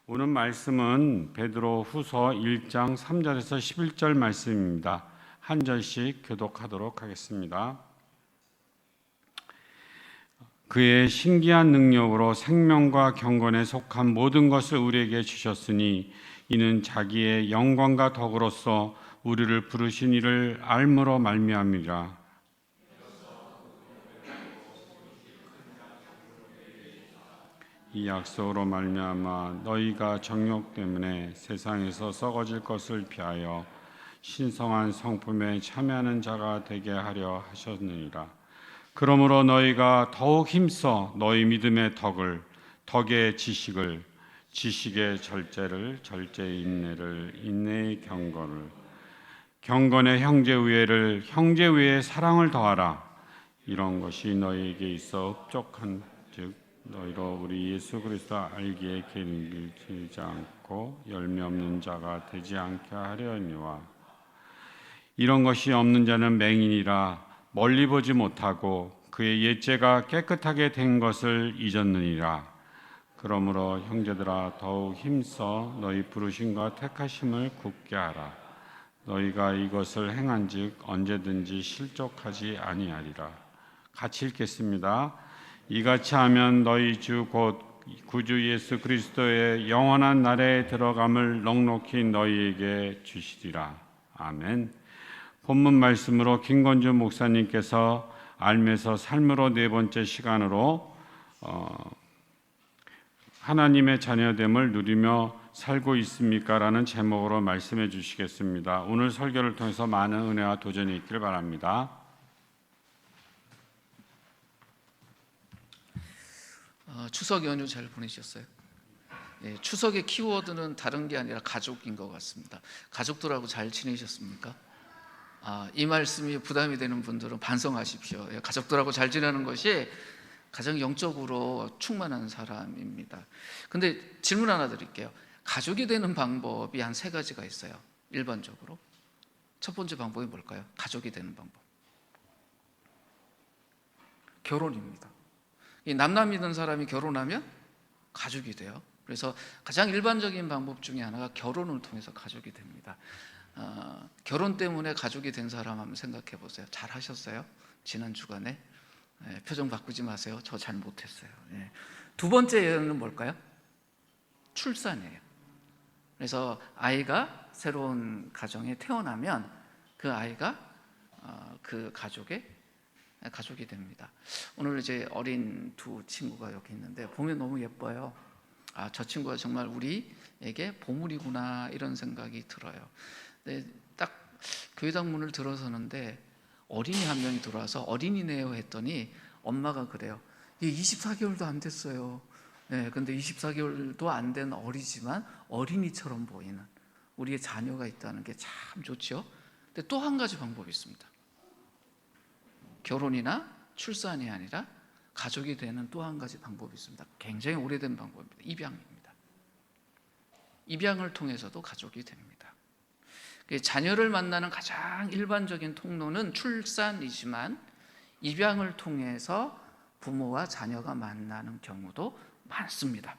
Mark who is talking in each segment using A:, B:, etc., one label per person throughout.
A: 오늘 말씀은 베드로 후서 1장 3절에서 11절 말씀입니다. 한 절씩 교독하도록 하겠습니다. 그의 신기한 능력으로 생명과 경건에 속한 모든 것을 우리에게 주셨으니 이는 자기의 영광과 덕으로서 우리를 부르신 이를 알므로 말미암이라. 이 약속으로 말미암아 너희가 정욕 때문에 세상에서 썩어질 것을 피하여 신성한 성품에 참여하는 자가 되게 하려 하셨느니라. 그러므로 너희가 더욱 힘써 너희 믿음의 덕을, 덕의 지식을, 지식의 절제를, 절제의 인내를, 인내의 경건을, 경건의 형제 우애를, 형제 우애의 사랑을 더하라. 이런 것이 너희에게 있어 흡족한 즉 너희로 우리 예수 그리스도 알기에 게을리지 않고 열매 없는 자가 되지 않게 하려니와. 이런 것이 없는 자는 맹인이라 멀리 보지 못하고 그의 옛죄가 깨끗하게 된 것을 잊었느니라. 그러므로 형제들아 더욱 힘써 너희 부르심과 택하심을 굳게 하라. 너희가 이것을 행한즉 언제든지 실족하지 아니하리라. 같이 읽겠습니다. 이같이 하면 너희 주 곧 구주 예수 그리스도의 영원한 나라에 들어감을 넉넉히 너희에게 주시리라. 아멘. 본문 말씀으로 김건주 목사님께서 알면서 삶으로 네 번째 시간으로 하나님의 자녀됨을 누리며 살고 있습니까? 라는 제목으로 말씀해 주시겠습니다. 오늘 설교를 통해서 많은 은혜와 도전이 있길 바랍니다.
B: 추석 연휴 잘 보내셨어요? 추석의 키워드는 다른 게 아니라 가족인 것 같습니다. 가족들하고 잘 지내셨습니까? 이 말씀이 부담이 되는 분들은 반성하십시오. 가족들하고 잘 지내는 것이 가장 영적으로 충만한 사람입니다. 근데 질문 하나 드릴게요. 가족이 되는 방법이 한 세 가지가 있어요. 일반적으로 첫 번째 방법이 뭘까요? 가족이 되는 방법, 결혼입니다. 이 남남이든 사람이 결혼하면 가족이 돼요. 그래서 가장 일반적인 방법 중에 하나가 결혼을 통해서 가족이 됩니다. 결혼 때문에 가족이 된 사람 한번 생각해 보세요. 잘 하셨어요? 지난 주간에? 표정 바꾸지 마세요. 저 잘 못했어요. 두 번째 예는 뭘까요? 출산이에요. 그래서 아이가 새로운 가정에 태어나면 그 아이가 그 가족이 됩니다. 오늘 이제 어린 두 친구가 여기 있는데 보면 너무 예뻐요. 저 친구가 정말 우리에게 보물이구나 이런 생각이 들어요. 근데 딱 교회당 문을 들어서는데 어린이 한 명이 들어와서 어린이네요 했더니 엄마가 그래요. 얘 24개월도 안 됐어요. 근데 24개월도 안 된 어리지만 어린이처럼 보이는 우리의 자녀가 있다는 게 참 좋죠. 근데 또 한 가지 방법이 있습니다. 결혼이나 출산이 아니라 가족이 되는 또 한 가지 방법이 있습니다. 굉장히 오래된 방법입니다. 입양입니다. 입양을 통해서도 가족이 됩니다. 자녀를 만나는 가장 일반적인 통로는 출산이지만 입양을 통해서 부모와 자녀가 만나는 경우도 많습니다.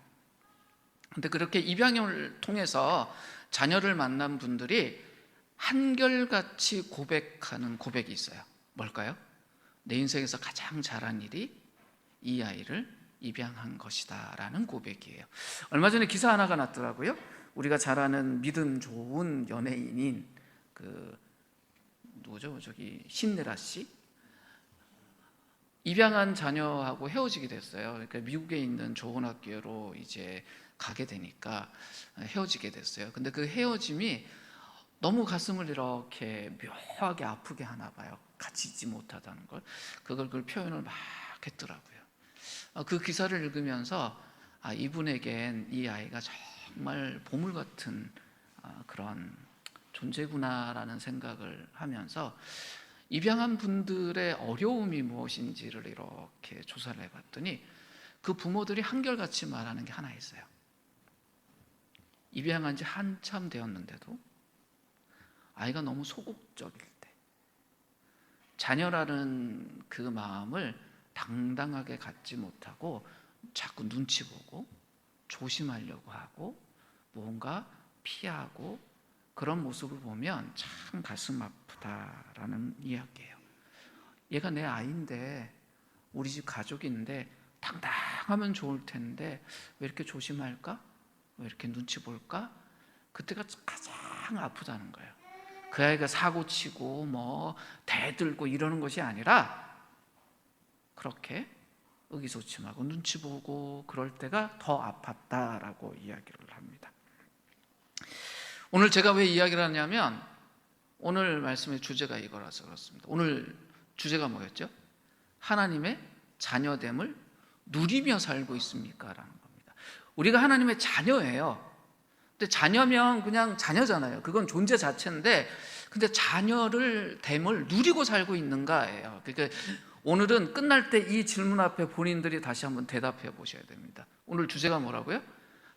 B: 그런데 그렇게 입양을 통해서 자녀를 만난 분들이 한결같이 고백하는 고백이 있어요. 뭘까요? 내 인생에서 가장 잘한 일이 이 아이를 입양한 것이다 라는 고백이에요. 얼마 전에 기사 하나가 났더라고요. 우리가 잘 아는 믿음 좋은 연예인인 누구죠? 저기 신네라 씨 입양한 자녀하고 헤어지게 됐어요. 그러니까 미국에 있는 좋은 학교로 이제 가게 되니까 헤어지게 됐어요. 근데 그 헤어짐이 너무 가슴을 이렇게 묘하게 아프게 하나 봐요. 같이 있지 못하다는 걸. 그걸 표현을 막 했더라고요. 그 기사를 읽으면서 이분에겐 이 아이가 정말 보물 같은 그런 존재구나라는 생각을 하면서 입양한 분들의 어려움이 무엇인지를 이렇게 조사를 해봤더니 그 부모들이 한결같이 말하는 게 하나 있어요. 입양한 지 한참 되었는데도 아이가 너무 소극적일 때 자녀라는 그 마음을 당당하게 갖지 못하고 자꾸 눈치 보고 조심하려고 하고 무언가 피하고 그런 모습을 보면 참 가슴 아프다라는 이야기예요. 얘가 내 아이인데, 우리 집 가족인데 당당하면 좋을 텐데 왜 이렇게 조심할까? 왜 이렇게 눈치 볼까? 그때가 가장 아프다는 거예요. 그 아이가 사고치고 뭐 대들고 이러는 것이 아니라 그렇게 의기소침하고 눈치 보고 그럴 때가 더 아팠다라고 이야기를 합니다. 오늘 제가 왜 이야기를 하냐면 오늘 말씀의 주제가 이거라서 그렇습니다. 오늘 주제가 뭐였죠? 하나님의 자녀됨을 누리며 살고 있습니까? 라는 겁니다. 우리가 하나님의 자녀예요. 근데 자녀면 그냥 자녀잖아요. 그건 존재 자체인데, 근데 자녀를 됨을 누리고 살고 있는가예요. 그러니까 오늘은 끝날 때 이 질문 앞에 본인들이 다시 한번 대답해 보셔야 됩니다. 오늘 주제가 뭐라고요?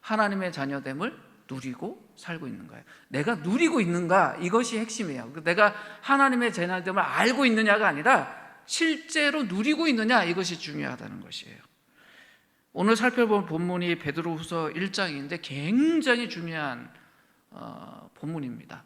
B: 하나님의 자녀됨을 누리고 살고 있는가요? 내가 누리고 있는가? 이것이 핵심이에요. 내가 하나님의 자녀됨을 알고 있느냐가 아니라 실제로 누리고 있느냐, 이것이 중요하다는 것이에요. 오늘 살펴볼 본문이 베드로후서 1장인데 굉장히 중요한 본문입니다.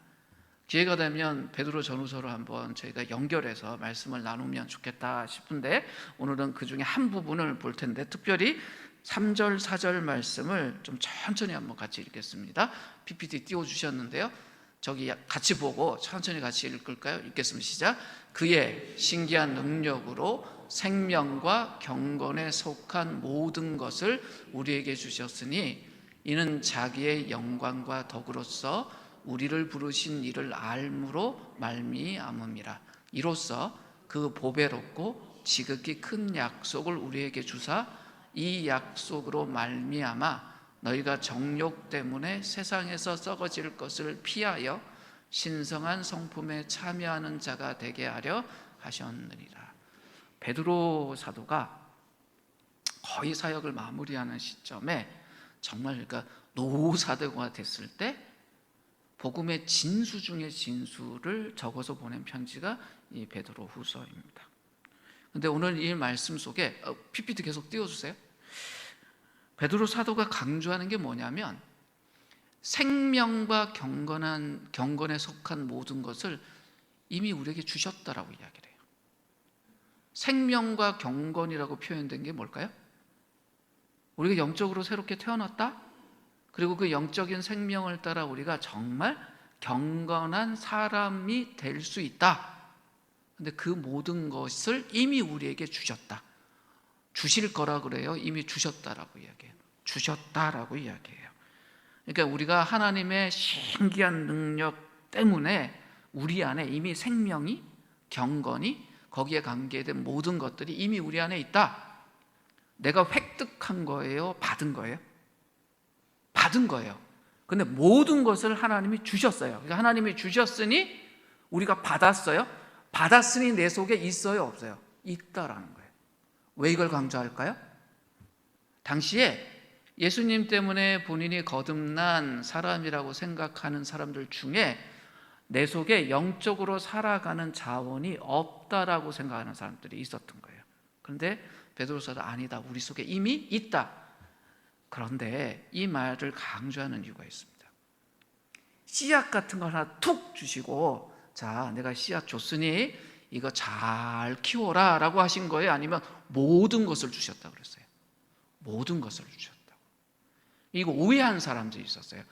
B: 기회가 되면 베드로 전후서로 한번 저희가 연결해서 말씀을 나누면 좋겠다 싶은데 오늘은 그 중에 한 부분을 볼 텐데, 특별히 3절 4절 말씀을 좀 천천히 한번 같이 읽겠습니다. PPT 띄워주셨는데요, 저기 같이 보고 천천히 같이 읽을까요? 읽겠습니다. 시작. 그의 신기한 능력으로 생명과 경건에 속한 모든 것을 우리에게 주셨으니 이는 자기의 영광과 덕으로서 우리를 부르신 이를 알므로 말미암음이라. 이로써 그 보배롭고 지극히 큰 약속을 우리에게 주사 이 약속으로 말미암아 너희가 정욕 때문에 세상에서 썩어질 것을 피하여 신성한 성품에 참여하는 자가 되게 하려 하셨느니라. 베드로 사도가 거의 사역을 마무리하는 시점에 정말 그러니까 노사도가 됐을 때 복음의 진수 중의 진수를 적어서 보낸 편지가 이 베드로 후서입니다. 그런데 오늘 이 말씀 속에 PPT 계속 띄워주세요. 베드로 사도가 강조하는 게 뭐냐면 생명과 경건에 속한 모든 것을 이미 우리에게 주셨다라고 이야기를 해요. 생명과 경건이라고 표현된 게 뭘까요? 우리가 영적으로 새롭게 태어났다? 그리고 그 영적인 생명을 따라 우리가 정말 경건한 사람이 될 수 있다. 근데 그 모든 것을 이미 우리에게 주셨다. 주실 거라 그래요? 이미 주셨다라고 이야기해요. 주셨다라고 이야기해요. 그러니까 우리가 하나님의 신기한 능력 때문에 우리 안에 이미 생명이, 경건이, 거기에 관계된 모든 것들이 이미 우리 안에 있다. 내가 획득한 거예요? 받은 거예요? 받은 거예요. 근데 모든 것을 하나님이 주셨어요. 그러니까 하나님이 주셨으니 우리가 받았어요. 받았으니 내 속에 있어요? 없어요? 있다라는 거예요. 왜 이걸 강조할까요? 당시에 예수님 때문에 본인이 거듭난 사람이라고 생각하는 사람들 중에 내 속에 영적으로 살아가는 자원이 없다라고 생각하는 사람들이 있었던 거예요. 그런데 베드로서도 아니다. 우리 속에 이미 있다. 그런데 이 말을 강조하는 이유가 있습니다. 씨앗 같은 거 하나 툭 주시고, 자, 내가 씨앗 줬으니 이거 잘 키워라 라고 하신 거예요? 아니면 모든 것을 주셨다고 그랬어요? 모든 것을 주셨다고. 이거 오해한 사람들이 있었어요.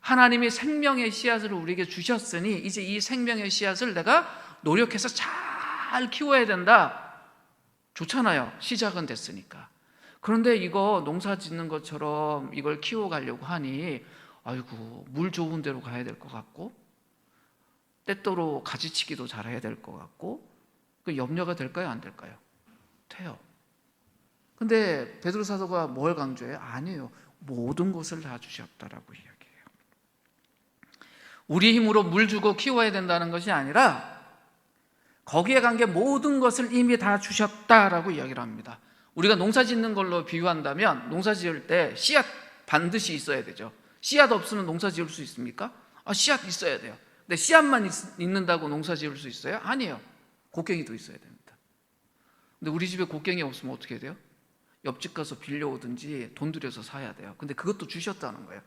B: 하나님이 생명의 씨앗을 우리에게 주셨으니 이제 이 생명의 씨앗을 내가 노력해서 잘 키워야 된다. 좋잖아요. 시작은 됐으니까. 그런데 이거 농사 짓는 것처럼 이걸 키워가려고 하니 아이고 물 좋은 데로 가야 될 것 같고 때때로 가지치기도 잘해야 될 것 같고 그 염려가 될까요? 안 될까요? 돼요. 근데 베드로 사도가 뭘 강조해요? 아니에요. 모든 것을 다 주셨다라고 이야기해요. 우리 힘으로 물 주고 키워야 된다는 것이 아니라 거기에 관계 모든 것을 이미 다 주셨다라고 이야기를 합니다. 우리가 농사 짓는 걸로 비유한다면 농사 지을 때 씨앗 반드시 있어야 되죠. 씨앗 없으면 농사 지을 수 있습니까? 씨앗 있어야 돼요. 근데 씨앗만 있는다고 농사 지을 수 있어요? 아니에요. 곡괭이도 있어야 됩니다. 근데 우리 집에 곡괭이 없으면 어떻게 돼요? 옆집 가서 빌려오든지 돈 들여서 사야 돼요. 근데 그것도 주셨다는 거예요.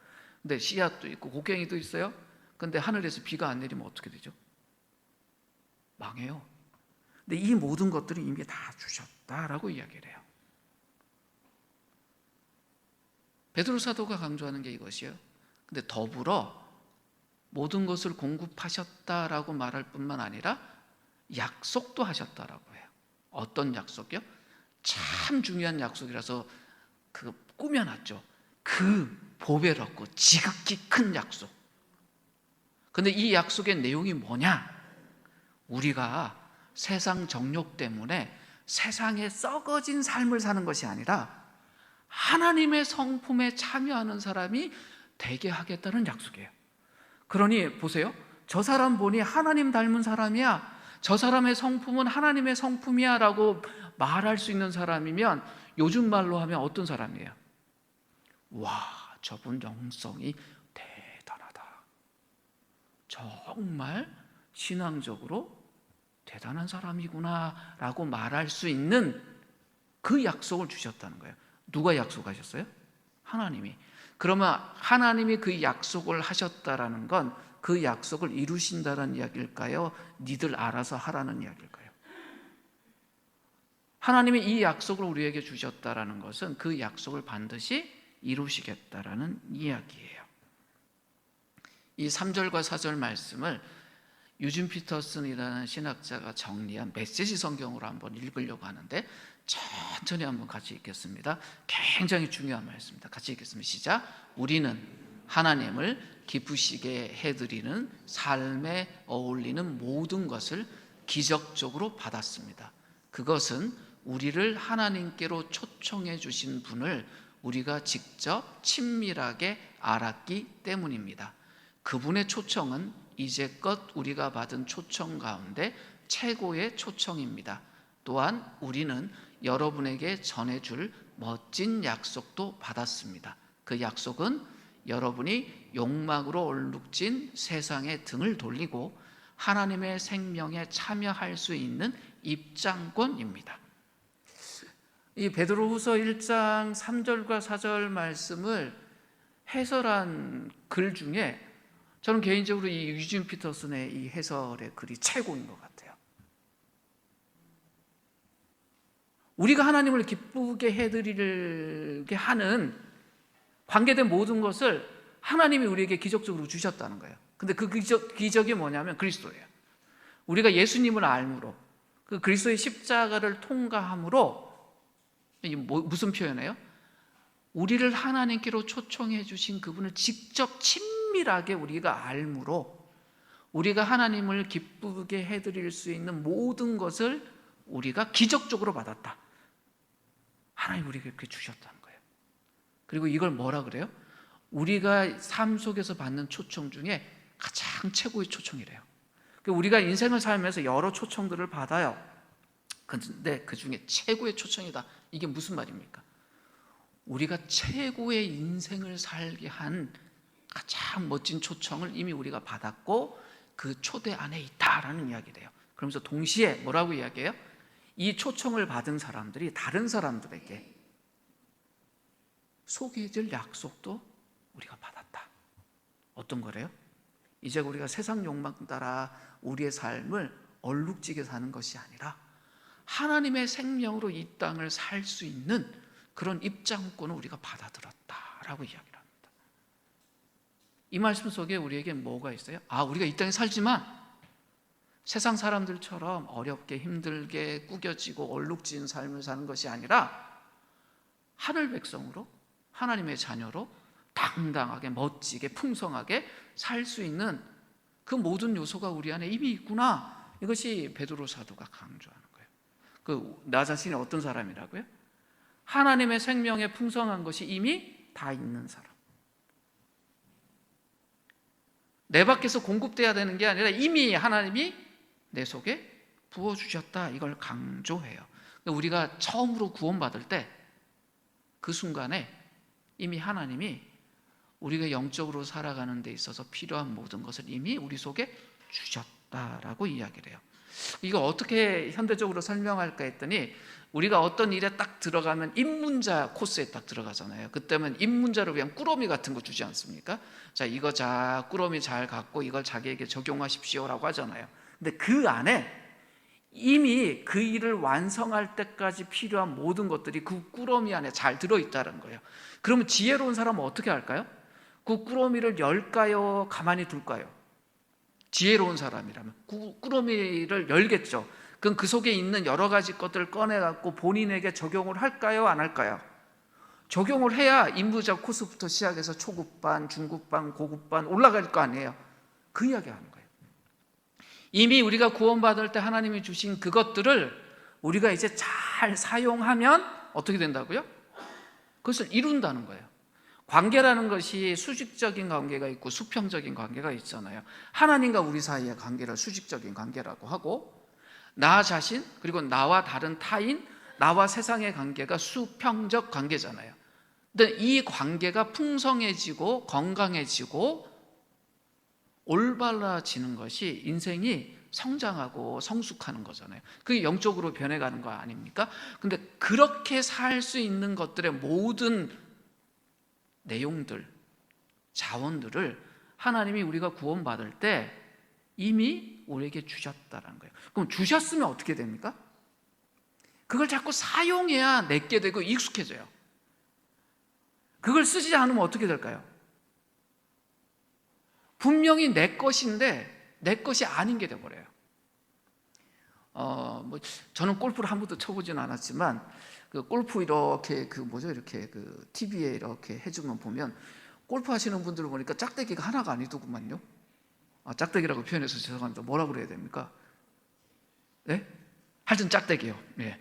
B: 근데 씨앗도 있고 곡괭이도 있어요. 근데 하늘에서 비가 안 내리면 어떻게 되죠? 망해요. 근데 이 모든 것들을 이미 다 주셨다라고 이야기를 해요. 베드로 사도가 강조하는 게 이것이에요. 근데 더불어 모든 것을 공급하셨다라고 말할 뿐만 아니라 약속도 하셨다라고 해요. 어떤 약속이요? 참 중요한 약속이라서 그 꾸며놨죠. 그 보배롭고 지극히 큰 약속. 근데 이 약속의 내용이 뭐냐? 우리가 세상 정욕 때문에 세상에 썩어진 삶을 사는 것이 아니라 하나님의 성품에 참여하는 사람이 되게 하겠다는 약속이에요. 그러니 보세요. 저 사람 보니 하나님 닮은 사람이야. 저 사람의 성품은 하나님의 성품이야 라고 말할 수 있는 사람이면 요즘 말로 하면 어떤 사람이에요? 와, 저분 영성이 대단하다. 정말 신앙적으로 대단한 사람이구나 라고 말할 수 있는 그 약속을 주셨다는 거예요. 누가 약속하셨어요? 하나님이. 그러면 하나님이 그 약속을 하셨다라는 건 그 약속을 이루신다는 이야기일까요? 니들 알아서 하라는 이야기일까요? 하나님이 이 약속을 우리에게 주셨다라는 것은 그 약속을 반드시 이루시겠다라는 이야기예요. 이 3절과 4절 말씀을 유진 피터슨이라는 신학자가 정리한 메시지 성경으로 한번 읽으려고 하는데 천천히 한번 같이 읽겠습니다. 굉장히 중요한 말씀입니다. 같이 읽겠습니다. 시작. 우리는 하나님을 기쁘시게 해드리는 삶에 어울리는 모든 것을 기적적으로 받았습니다. 그것은 우리를 하나님께로 초청해 주신 분을 우리가 직접 친밀하게 알았기 때문입니다. 그분의 초청은 이제껏 우리가 받은 초청 가운데 최고의 초청입니다. 또한 우리는 여러분에게 전해줄 멋진 약속도 받았습니다. 그 약속은 여러분이 욕망으로 얼룩진 세상에 등을 돌리고 하나님의 생명에 참여할 수 있는 입장권입니다. 이 베드로후서 1장 3절과 4절 말씀을 해설한 글 중에 저는 개인적으로 이 유진 피터슨의 이 해설의 글이 최고인 것 같아요. 우리가 하나님을 기쁘게 해드리게 하는 관계된 모든 것을 하나님이 우리에게 기적적으로 주셨다는 거예요. 근데 그 기적이 뭐냐면 그리스도예요. 우리가 예수님을 알므로 그 그리스도의 십자가를 통과함으로 이게 무슨 표현이에요? 우리를 하나님께로 초청해 주신 그분을 직접 친밀하게 우리가 알므로 우리가 하나님을 기쁘게 해드릴 수 있는 모든 것을 우리가 기적적으로 받았다. 하나님 우리에게 그렇게 주셨다는 거예요. 그리고 이걸 뭐라 그래요? 우리가 삶 속에서 받는 초청 중에 가장 최고의 초청이래요. 우리가 인생을 살면서 여러 초청들을 받아요. 근데 그 중에 최고의 초청이다. 이게 무슨 말입니까? 우리가 최고의 인생을 살게 한 가장 멋진 초청을 이미 우리가 받았고 그 초대 안에 있다라는 이야기래요. 그러면서 동시에 뭐라고 이야기해요? 이 초청을 받은 사람들이 다른 사람들에게 소개해줄 약속도 우리가 받았다. 어떤 거래요? 이제 우리가 세상 욕망 따라 우리의 삶을 얼룩지게 사는 것이 아니라 하나님의 생명으로 이 땅을 살 수 있는 그런 입장권을 우리가 받아들였다라고 이야기를 합니다. 이 말씀 속에 우리에게 뭐가 있어요? 우리가 이 땅에 살지만 세상 사람들처럼 어렵게 힘들게 꾸겨지고 얼룩진 삶을 사는 것이 아니라 하늘 백성으로 하나님의 자녀로 당당하게 멋지게 풍성하게 살 수 있는 그 모든 요소가 우리 안에 이미 있구나. 이것이 베드로 사도가 강조하는 거예요. 나 자신이 어떤 사람이라고요? 하나님의 생명에 풍성한 것이 이미 다 있는 사람. 내 밖에서 공급돼야 되는 게 아니라 이미 하나님이 내 속에 부어주셨다. 이걸 강조해요. 우리가 처음으로 구원받을 때 그 순간에 이미 하나님이 우리가 영적으로 살아가는 데 있어서 필요한 모든 것을 이미 우리 속에 주셨다라고 이야기를 해요. 이거 어떻게 현대적으로 설명할까 했더니 우리가 어떤 일에 딱 들어가면 입문자 코스에 딱 들어가잖아요. 그때면 입문자를 위한 꾸러미 같은 거 주지 않습니까? 자, 이거 자 꾸러미 잘 갖고 이걸 자기에게 적용하십시오라고 하잖아요. 근데 그 안에 이미 그 일을 완성할 때까지 필요한 모든 것들이 그 꾸러미 안에 잘 들어있다는 거예요. 그러면 지혜로운 사람은 어떻게 할까요? 그 꾸러미를 열까요? 가만히 둘까요? 지혜로운 사람이라면 꾸러미를 열겠죠. 그럼 그 속에 있는 여러 가지 것들을 꺼내갖고 본인에게 적용을 할까요? 안 할까요? 적용을 해야 인부자 코스부터 시작해서 초급반, 중급반, 고급반 올라갈 거 아니에요. 그 이야기 하는 거예요. 이미 우리가 구원받을 때 하나님이 주신 그것들을 우리가 이제 잘 사용하면 어떻게 된다고요? 그것을 이룬다는 거예요. 관계라는 것이 수직적인 관계가 있고 수평적인 관계가 있잖아요. 하나님과 우리 사이의 관계를 수직적인 관계라고 하고, 나 자신 그리고 나와 다른 타인, 나와 세상의 관계가 수평적 관계잖아요. 근데 이 관계가 풍성해지고 건강해지고 올바라지는 것이 인생이 성장하고 성숙하는 거잖아요. 그게 영적으로 변해가는 거 아닙니까? 근데 그렇게 살 수 있는 것들의 모든 내용들, 자원들을 하나님이 우리가 구원받을 때 이미 우리에게 주셨다는 거예요. 그럼 주셨으면 어떻게 됩니까? 그걸 자꾸 사용해야 내게 되고 익숙해져요. 그걸 쓰지 않으면 어떻게 될까요? 분명히 내 것인데 내 것이 아닌 게 돼버려요. 저는 골프를 한 번도 쳐보지는 않았지만 그 골프 이렇게 이렇게 그 TV에 이렇게 해주면 보면 골프 하시는 분들을 보니까 짝대기가 하나가 아니더구만요. 짝대기라고 표현해서 죄송합니다. 뭐라 그래야 됩니까? 네? 하여튼 짝대기요. 네.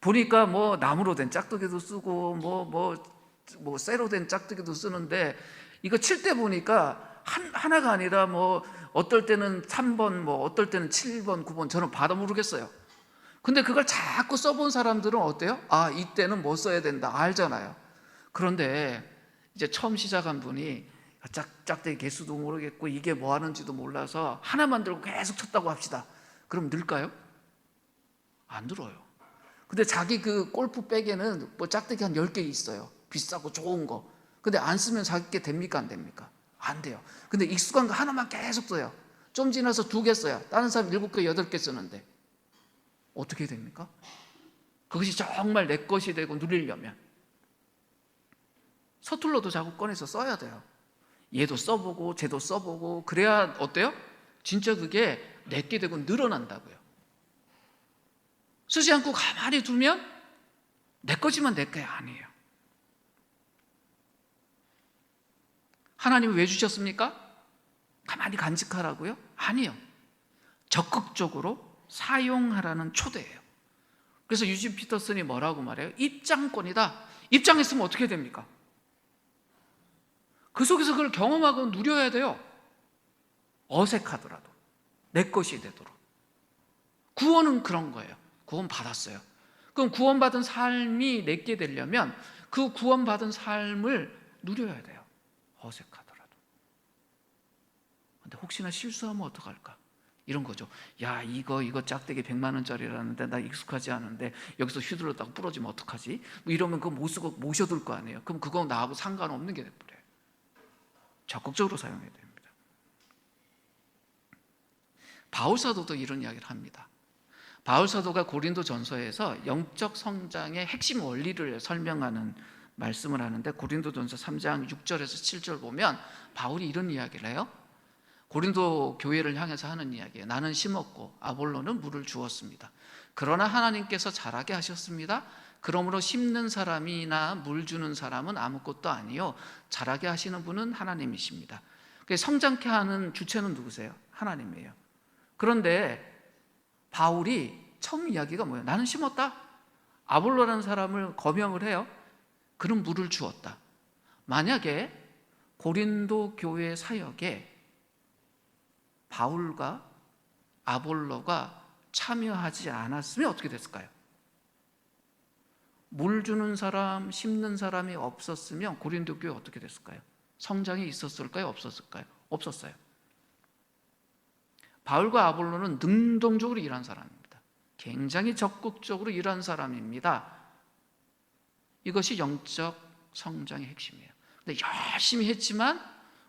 B: 보니까 뭐 나무로 된 짝대기도 쓰고 뭐 쇠로 된 짝대기도 쓰는데 이거 칠 때 보니까 하나가 아니라 뭐 어떨 때는 3번, 뭐 어떨 때는 7번, 9번 저는 봐도 모르겠어요. 근데 그걸 자꾸 써본 사람들은 어때요? 이때는 뭐 써야 된다 알잖아요. 그런데 이제 처음 시작한 분이 짝대기 개수도 모르겠고 이게 뭐 하는지도 몰라서 하나만 들고 계속 쳤다고 합시다. 그럼 늘까요? 안 늘어요. 근데 자기 그 골프 백에는 뭐 짝대기 한 10개 있어요. 비싸고 좋은 거. 근데 안 쓰면 자기 게 됩니까? 안 됩니까? 안 돼요. 근데 익숙한 거 하나만 계속 써요. 좀 지나서 2개 써요. 다른 사람 7개, 8개 쓰는데 어떻게 됩니까? 그것이 정말 내 것이 되고 누리려면 서툴러도 자꾸 꺼내서 써야 돼요. 얘도 써보고 쟤도 써보고 그래야 어때요? 진짜 그게 내게 되고 늘어난다고요. 쓰지 않고 가만히 두면 내 거지만 내 게 아니에요. 하나님이 왜 주셨습니까? 가만히 간직하라고요? 아니요. 적극적으로 사용하라는 초대예요. 그래서 유진 피터슨이 뭐라고 말해요? 입장권이다. 입장했으면 어떻게 됩니까? 그 속에서 그걸 경험하고 누려야 돼요. 어색하더라도 내 것이 되도록. 구원은 그런 거예요. 구원 받았어요. 그럼 구원받은 삶이 내게 되려면 그 구원받은 삶을 누려야 돼요. 어색하더라도. 근데 혹시나 실수하면 어떡할까? 이런 거죠. 야, 이거 짝대기 100만 원짜리라는데 나 익숙하지 않은데 여기서 휘둘렀다가 부러지면 어떡하지? 뭐 이러면 그거 못 쓰고 모셔둘 거 아니에요. 그럼 그거 나하고 상관없는 게 돼버려요. 적극적으로 사용해야 됩니다. 바울 사도도 이런 이야기를 합니다. 바울 사도가 고린도 전서에서 영적 성장의 핵심 원리를 설명하는 말씀을 하는데 고린도 전서 3장 6절에서 7절 보면 바울이 이런 이야기를 해요. 고린도 교회를 향해서 하는 이야기예요. 나는 심었고 아볼로는 물을 주었습니다. 그러나 하나님께서 자라게 하셨습니다. 그러므로 심는 사람이나 물 주는 사람은 아무것도 아니요 자라게 하시는 분은 하나님이십니다. 성장케 하는 주체는 누구세요? 하나님이에요. 그런데 바울이 처음 이야기가 뭐예요? 나는 심었다. 아볼로라는 사람을 거명을 해요. 그는 물을 주었다. 만약에 고린도 교회 사역에 바울과 아볼로가 참여하지 않았으면 어떻게 됐을까요? 물 주는 사람, 심는 사람이 없었으면 고린도 교회 어떻게 됐을까요? 성장이 있었을까요? 없었을까요? 없었어요. 바울과 아볼로는 능동적으로 일한 사람입니다. 굉장히 적극적으로 일한 사람입니다. 이것이 영적 성장의 핵심이에요. 근데 열심히 했지만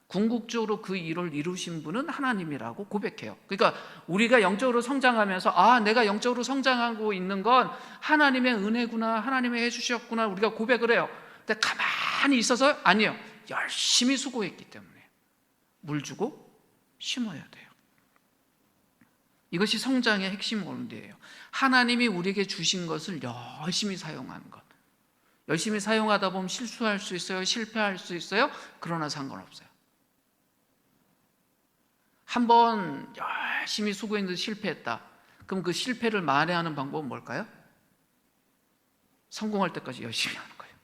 B: 궁극적으로 그 일을 이루신 분은 하나님이라고 고백해요. 그러니까 우리가 영적으로 성장하면서 내가 영적으로 성장하고 있는 건 하나님의 은혜구나, 하나님이 해주셨구나 우리가 고백을 해요. 근데 가만히 있어서 아니에요. 열심히 수고했기 때문에 물 주고 심어야 돼요. 이것이 성장의 핵심 원리예요. 하나님이 우리에게 주신 것을 열심히 사용하는 것. 열심히 사용하다 보면 실수할 수 있어요. 실패할 수 있어요. 그러나 상관없어요. 한번 열심히 수고했는데 실패했다. 그럼 그 실패를 만회하는 방법은 뭘까요? 성공할 때까지 열심히 하는 거예요.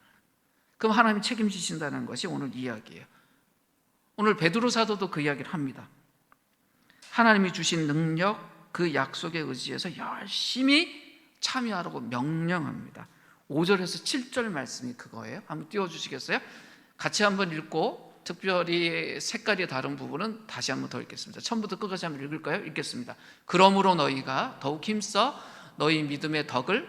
B: 그럼 하나님이 책임지신다는 것이 오늘 이야기예요. 오늘 베드로 사도도 그 이야기를 합니다. 하나님이 주신 능력, 그 약속에 의지해서 열심히 참여하라고 명령합니다. 5절에서 7절 말씀이 그거예요. 한번 띄워주시겠어요? 같이 한번 읽고 특별히 색깔이 다른 부분은 다시 한번 더 읽겠습니다. 처음부터 끝까지 한번 읽을까요? 읽겠습니다. 그러므로 너희가 더욱 힘써 너희 믿음의 덕을,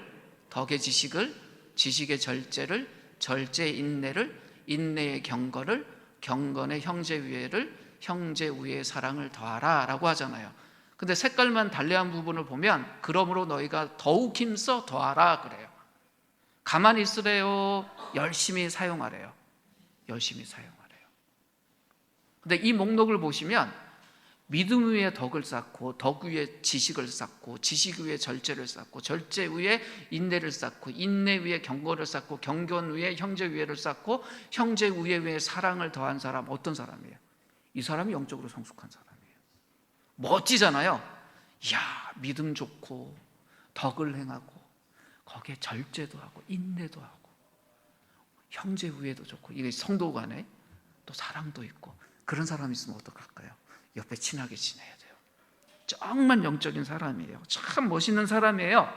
B: 덕의 지식을, 지식의 절제를, 절제의 인내를, 인내의 경건을, 경건의 형제 우애를, 형제 우애의 사랑을 더하라 라고 하잖아요. 근데 색깔만 달리한 부분을 보면 그러므로 너희가 더욱 힘써 더하라 그래요. 가만히 있으래요? 열심히 사용하래요? 열심히 사용하래요. 근데 이 목록을 보시면 믿음 위에 덕을 쌓고 덕 위에 지식을 쌓고 지식 위에 절제를 쌓고 절제 위에 인내를 쌓고 인내 위에 경건을 쌓고 경건 위에 형제 우애를 쌓고 형제 우애 위에 사랑을 더한 사람 어떤 사람이에요? 이 사람이 영적으로 성숙한 사람이에요. 멋지잖아요. 이야, 믿음 좋고 덕을 행하고 거기에 절제도 하고 인내도 하고 형제 우애도 좋고 이게 성도 간에 또 사랑도 있고 그런 사람이 있으면 어떡할까요? 옆에 친하게 지내야 돼요. 정말 영적인 사람이에요. 참 멋있는 사람이에요.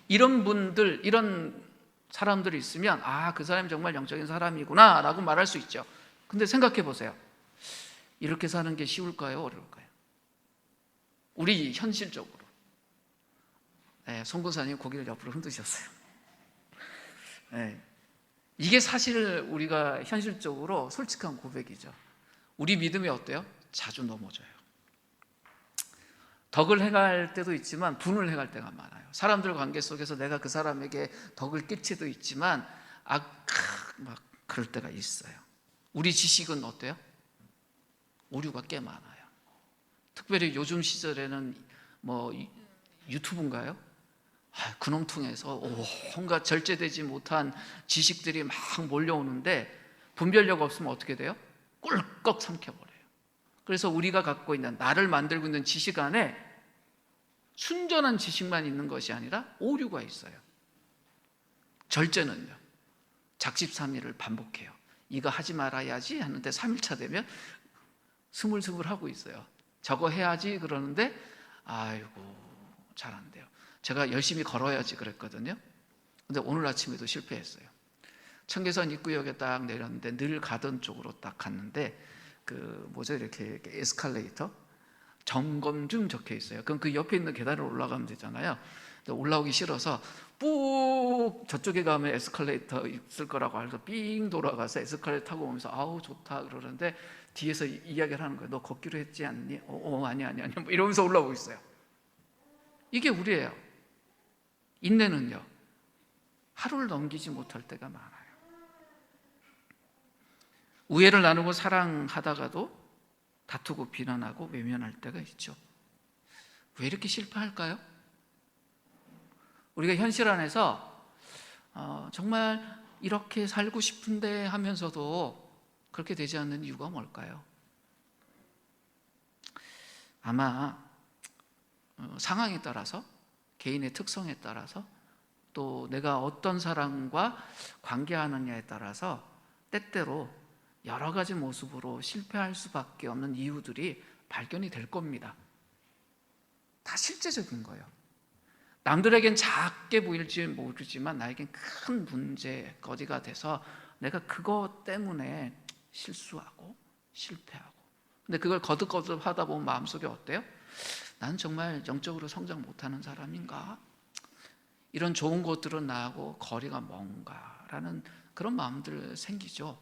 B: 이런 분들, 이런 사람들이 있으면 그 사람이 정말 영적인 사람이구나 라고 말할 수 있죠. 근데 생각해 보세요. 이렇게 사는 게 쉬울까요? 어려울까요? 우리 현실적으로 송근사님 고개를 옆으로 흔드셨어요. 이게 사실 우리가 현실적으로 솔직한 고백이죠. 우리 믿음이 어때요? 자주 넘어져요. 덕을 행할 때도 있지만 분을 행할 때가 많아요. 사람들 관계 속에서 내가 그 사람에게 덕을 끼치도 있지만 막 그럴 때가 있어요. 우리 지식은 어때요? 오류가 꽤 많아요. 특별히 요즘 시절에는 유튜브인가요? 그놈 통해서 온갖 절제되지 못한 지식들이 막 몰려오는데 분별력 없으면 어떻게 돼요? 꿀꺽 삼켜버려요. 그래서 우리가 갖고 있는 나를 만들고 있는 지식 안에 순전한 지식만 있는 것이 아니라 오류가 있어요. 절제는요, 작십삼일을 반복해요. 이거 하지 말아야지 하는데 3일차 되면 스물스물 하고 있어요. 저거 해야지 그러는데 잘 안 돼요. 제가 열심히 걸어야지 그랬거든요. 근데 오늘 아침에도 실패했어요. 청계산 입구역에 딱 내렸는데 늘 가던 쪽으로 딱 갔는데 이렇게 에스컬레이터 점검 중 적혀 있어요. 그럼 그 옆에 있는 계단을 올라가면 되잖아요. 근데 올라오기 싫어서 꾹 저쪽에 가면 에스컬레이터 있을 거라고 알고 삥 돌아가서 에스컬레이터 타고 오면서 아우 좋다 그러는데 뒤에서 이야기를 하는 거예요. 너 걷기로 했지 않니? 아니 이러면서 올라오고 있어요. 이게 우리예요. 인내는요, 하루를 넘기지 못할 때가 많아요. 우애를 나누고 사랑하다가도 다투고 비난하고 외면할 때가 있죠. 왜 이렇게 실패할까요? 우리가 현실 안에서 정말 이렇게 살고 싶은데 하면서도 그렇게 되지 않는 이유가 뭘까요? 아마 상황에 따라서, 개인의 특성에 따라서, 또 내가 어떤 사람과 관계하느냐에 따라서 때때로 여러 가지 모습으로 실패할 수밖에 없는 이유들이 발견이 될 겁니다. 다 실제적인 거예요. 남들에겐 작게 보일지 모르지만 나에겐 큰 문제거리가 돼서 내가 그것 때문에 실수하고 실패하고, 근데 그걸 거듭거듭 하다 보면 마음속에 어때요? 난 정말 영적으로 성장 못하는 사람인가? 이런 좋은 것들은 나하고 거리가 먼가라는 그런 마음들 생기죠.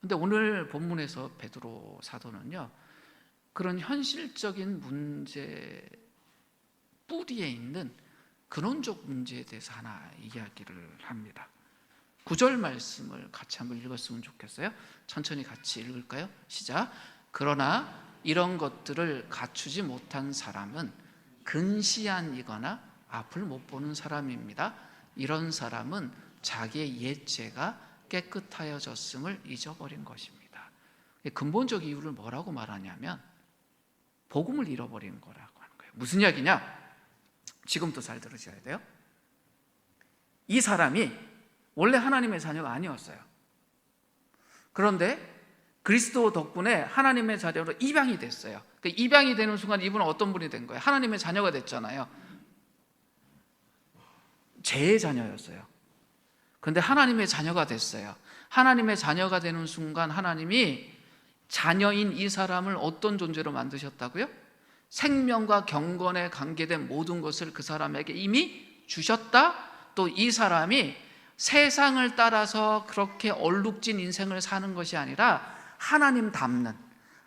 B: 근데 오늘 본문에서 베드로 사도는요, 그런 현실적인 문제 뿌리에 있는 근원적 문제에 대해서 하나 이야기를 합니다. 9절 말씀을 같이 한번 읽었으면 좋겠어요. 천천히 같이 읽을까요? 시작. 그러나 이런 것들을 갖추지 못한 사람은 근시안이거나 앞을 못 보는 사람입니다. 이런 사람은 자기의 옛죄가 깨끗하여졌음을 잊어버린 것입니다. 근본적 이유를 뭐라고 말하냐면 복음을 잃어버리는 거라고 하는 거예요. 무슨 이야기냐? 지금부터 잘 들으셔야 돼요. 이 사람이 원래 하나님의 자녀가 아니었어요. 그런데 그리스도 덕분에 하나님의 자녀로 입양이 됐어요. 입양이 되는 순간 이분은 어떤 분이 된 거예요? 하나님의 자녀가 됐잖아요. 죄의 자녀였어요. 그런데 하나님의 자녀가 됐어요. 하나님의 자녀가 되는 순간 하나님이 자녀인 이 사람을 어떤 존재로 만드셨다고요? 생명과 경건에 관계된 모든 것을 그 사람에게 이미 주셨다. 또 이 사람이 세상을 따라서 그렇게 얼룩진 인생을 사는 것이 아니라 하나님 닮는,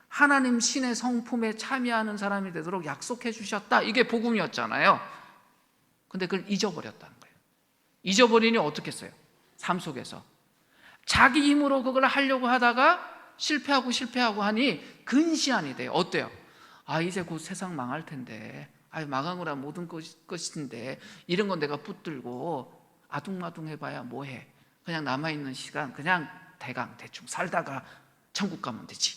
B: 하나님 신의 성품에 참여하는 사람이 되도록 약속해 주셨다. 이게 복음이었잖아요. 근데 그걸 잊어버렸다는 거예요. 잊어버리니 어떻게 했어요? 삶 속에서 자기 힘으로 그걸 하려고 하다가 실패하고 하니 근시안이 돼요. 어때요? 이제 곧 세상 망할 텐데, 망한 거라 모든 것인데 이런 건 내가 붙들고 아둥마둥 해봐야 뭐해? 그냥 남아있는 시간 그냥 대충 살다가 천국 가면 되지.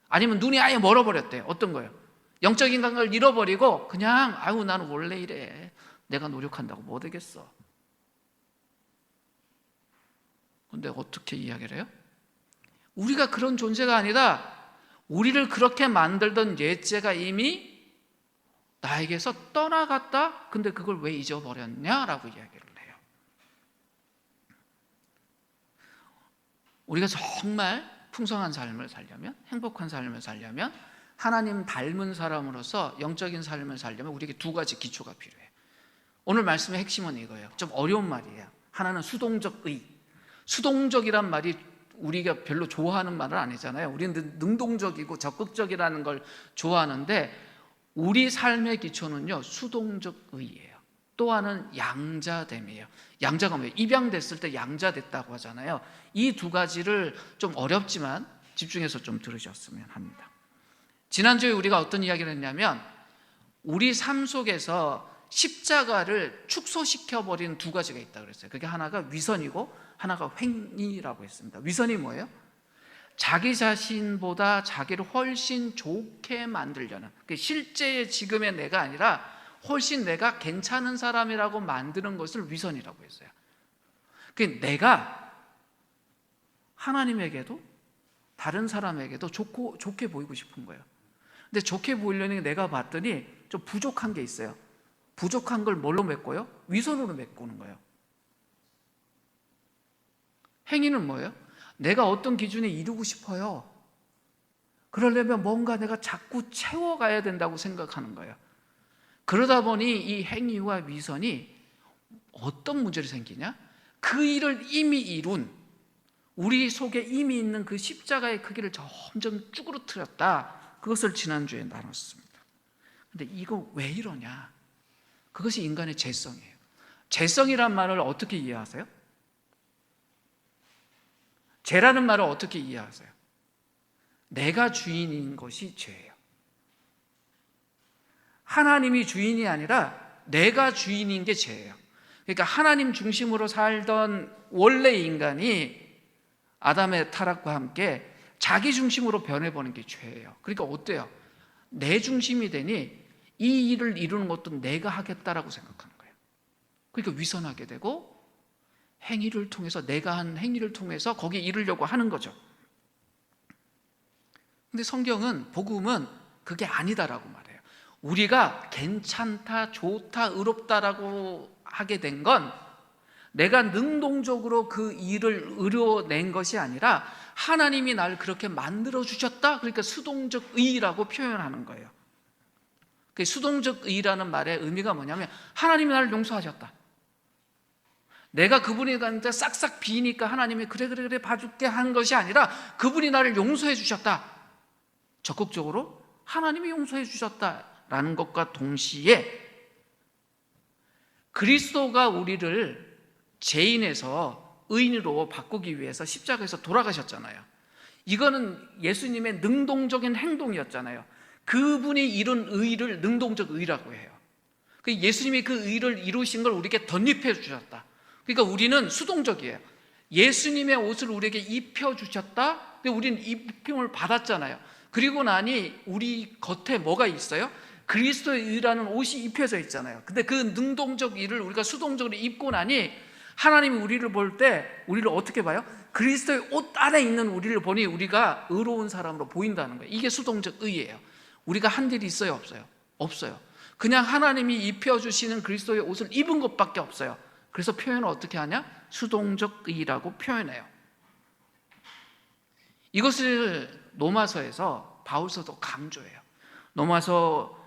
B: 아니면 눈이 아예 멀어버렸대요. 어떤 거예요? 영적인 감각을 잃어버리고 그냥 나는 원래 이래, 내가 노력한다고 뭐 되겠어. 근데 어떻게 이야기를 해요? 우리가 그런 존재가 아니다. 우리를 그렇게 만들던 옛죄가 이미 나에게서 떠나갔다. 근데 그걸 왜 잊어버렸냐라고 이야기를 해요. 우리가 정말 풍성한 삶을 살려면, 행복한 삶을 살려면, 하나님 닮은 사람으로서 영적인 삶을 살려면 우리에게 두 가지 기초가 필요해요. 오늘 말씀의 핵심은 이거예요. 좀 어려운 말이에요. 하나는 수동적 의. 수동적이란 말이 우리가 별로 좋아하는 말은 아니잖아요. 우리는 능동적이고 적극적이라는 걸 좋아하는데 우리 삶의 기초는요, 수동적 의예요. 또 하나는 양자됨이에요. 양자가 뭐예요? 입양됐을 때 양자됐다고 하잖아요. 이 두 가지를 좀 어렵지만 집중해서 좀 들으셨으면 합니다. 지난주에 우리가 어떤 이야기를 했냐면 우리 삶 속에서 십자가를 축소시켜버리는 두 가지가 있다고 그랬어요. 그게 하나가 위선이고 하나가 횡이라고 했습니다. 위선이 뭐예요? 자기 자신보다 자기를 훨씬 좋게 만들려는, 실제의 지금의 내가 아니라 훨씬 내가 괜찮은 사람이라고 만드는 것을 위선이라고 했어요. 내가 하나님에게도 다른 사람에게도 좋게 보이고 싶은 거예요. 근데 좋게 보이려니 내가 봤더니 좀 부족한 게 있어요. 부족한 걸 뭘로 메꿔요? 위선으로 메꾸는 거예요. 행위는 뭐예요? 내가 어떤 기준에 이루고 싶어요. 그러려면 뭔가 내가 자꾸 채워가야 된다고 생각하는 거예요. 그러다 보니 이 행위와 위선이 어떤 문제를 생기냐? 그 일을 이미 이룬, 우리 속에 이미 있는 그 십자가의 크기를 점점 쭈그러뜨렸다. 그것을 지난주에 나눴습니다. 근데 이거 왜 이러냐? 그것이 인간의 죄성이에요. 죄성이란 말을 어떻게 이해하세요? 죄라는 말을 어떻게 이해하세요? 내가 주인인 것이 죄예요. 하나님이 주인이 아니라 내가 주인인 게 죄예요. 그러니까 하나님 중심으로 살던 원래 인간이 아담의 타락과 함께 자기 중심으로 변해버린 게 죄예요. 그러니까 어때요? 내 중심이 되니 이 일을 이루는 것도 내가 하겠다라고 생각하는 거예요. 그러니까 위선하게 되고 행위를 통해서, 내가 한 행위를 통해서 거기 이르려고 하는 거죠. 근데 성경은, 복음은 그게 아니다라고 말해요. 우리가 괜찮다, 좋다, 의롭다라고 하게 된 건 내가 능동적으로 그 일을 이뤄낸 것이 아니라 하나님이 나를 그렇게 만들어 주셨다. 그러니까 수동적 의라고 표현하는 거예요. 그 수동적 의라는 말의 의미가 뭐냐면 하나님이 나를 용서하셨다. 내가 그분이 가는데 싹싹 비니까 하나님이 그래 봐줄게 한 것이 아니라 그분이 나를 용서해 주셨다. 적극적으로 하나님이 용서해 주셨다라는 것과 동시에 그리스도가 우리를 죄인에서 의인으로 바꾸기 위해서 십자가에서 돌아가셨잖아요. 이거는 예수님의 능동적인 행동이었잖아요. 그분이 이룬 의를 능동적 의라고 해요. 예수님이 그 의를 이루신 걸 우리에게 덧입혀 주셨다. 그러니까 우리는 수동적이에요. 예수님의 옷을 우리에게 입혀주셨다. 근데 우리는 입힘을 받았잖아요. 그리고 나니 우리 겉에 뭐가 있어요? 그리스도의 의라는 옷이 입혀져 있잖아요. 근데 그 능동적 의를 우리가 수동적으로 입고 나니 하나님이 우리를 볼 때 우리를 어떻게 봐요? 그리스도의 옷 안에 있는 우리를 보니 우리가 의로운 사람으로 보인다는 거예요. 이게 수동적 의예요. 우리가 한 일이 있어요? 없어요? 없어요. 그냥 하나님이 입혀주시는 그리스도의 옷을 입은 것밖에 없어요. 그래서 표현을 어떻게 하냐? 수동적 의라고 표현해요. 이것을 로마서에서 바울서도 강조해요. 로마서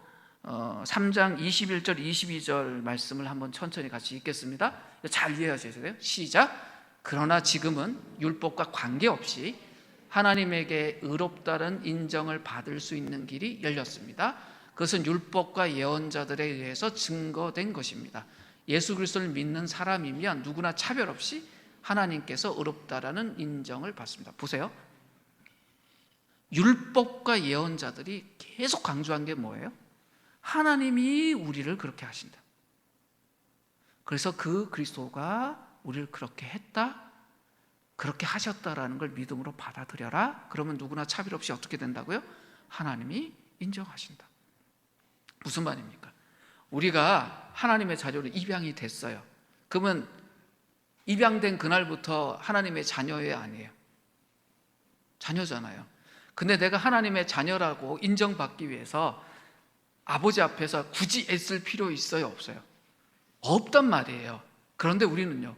B: 3장 21절 22절 말씀을 한번 천천히 같이 읽겠습니다. 잘 이해하셔야 돼요. 시작. 그러나 지금은 율법과 관계없이 하나님에게 의롭다는 인정을 받을 수 있는 길이 열렸습니다. 그것은 율법과 예언자들에 의해서 증거된 것입니다. 예수 그리스도를 믿는 사람이면 누구나 차별 없이 하나님께서 의롭다라는 인정을 받습니다. 보세요. 율법과 예언자들이 계속 강조한 게 뭐예요? 하나님이 우리를 그렇게 하신다. 그래서 그 그리스도가 우리를 그렇게 했다, 그렇게 하셨다라는 걸 믿음으로 받아들여라. 그러면 누구나 차별 없이 어떻게 된다고요? 하나님이 인정하신다. 무슨 말입니까? 우리가 하나님의 자녀로 입양이 됐어요. 그러면 입양된 그날부터 하나님의 자녀예요, 아니에요? 자녀잖아요. 근데 내가 하나님의 자녀라고 인정받기 위해서 아버지 앞에서 굳이 애쓸 필요 있어요, 없어요? 없단 말이에요. 그런데 우리는요,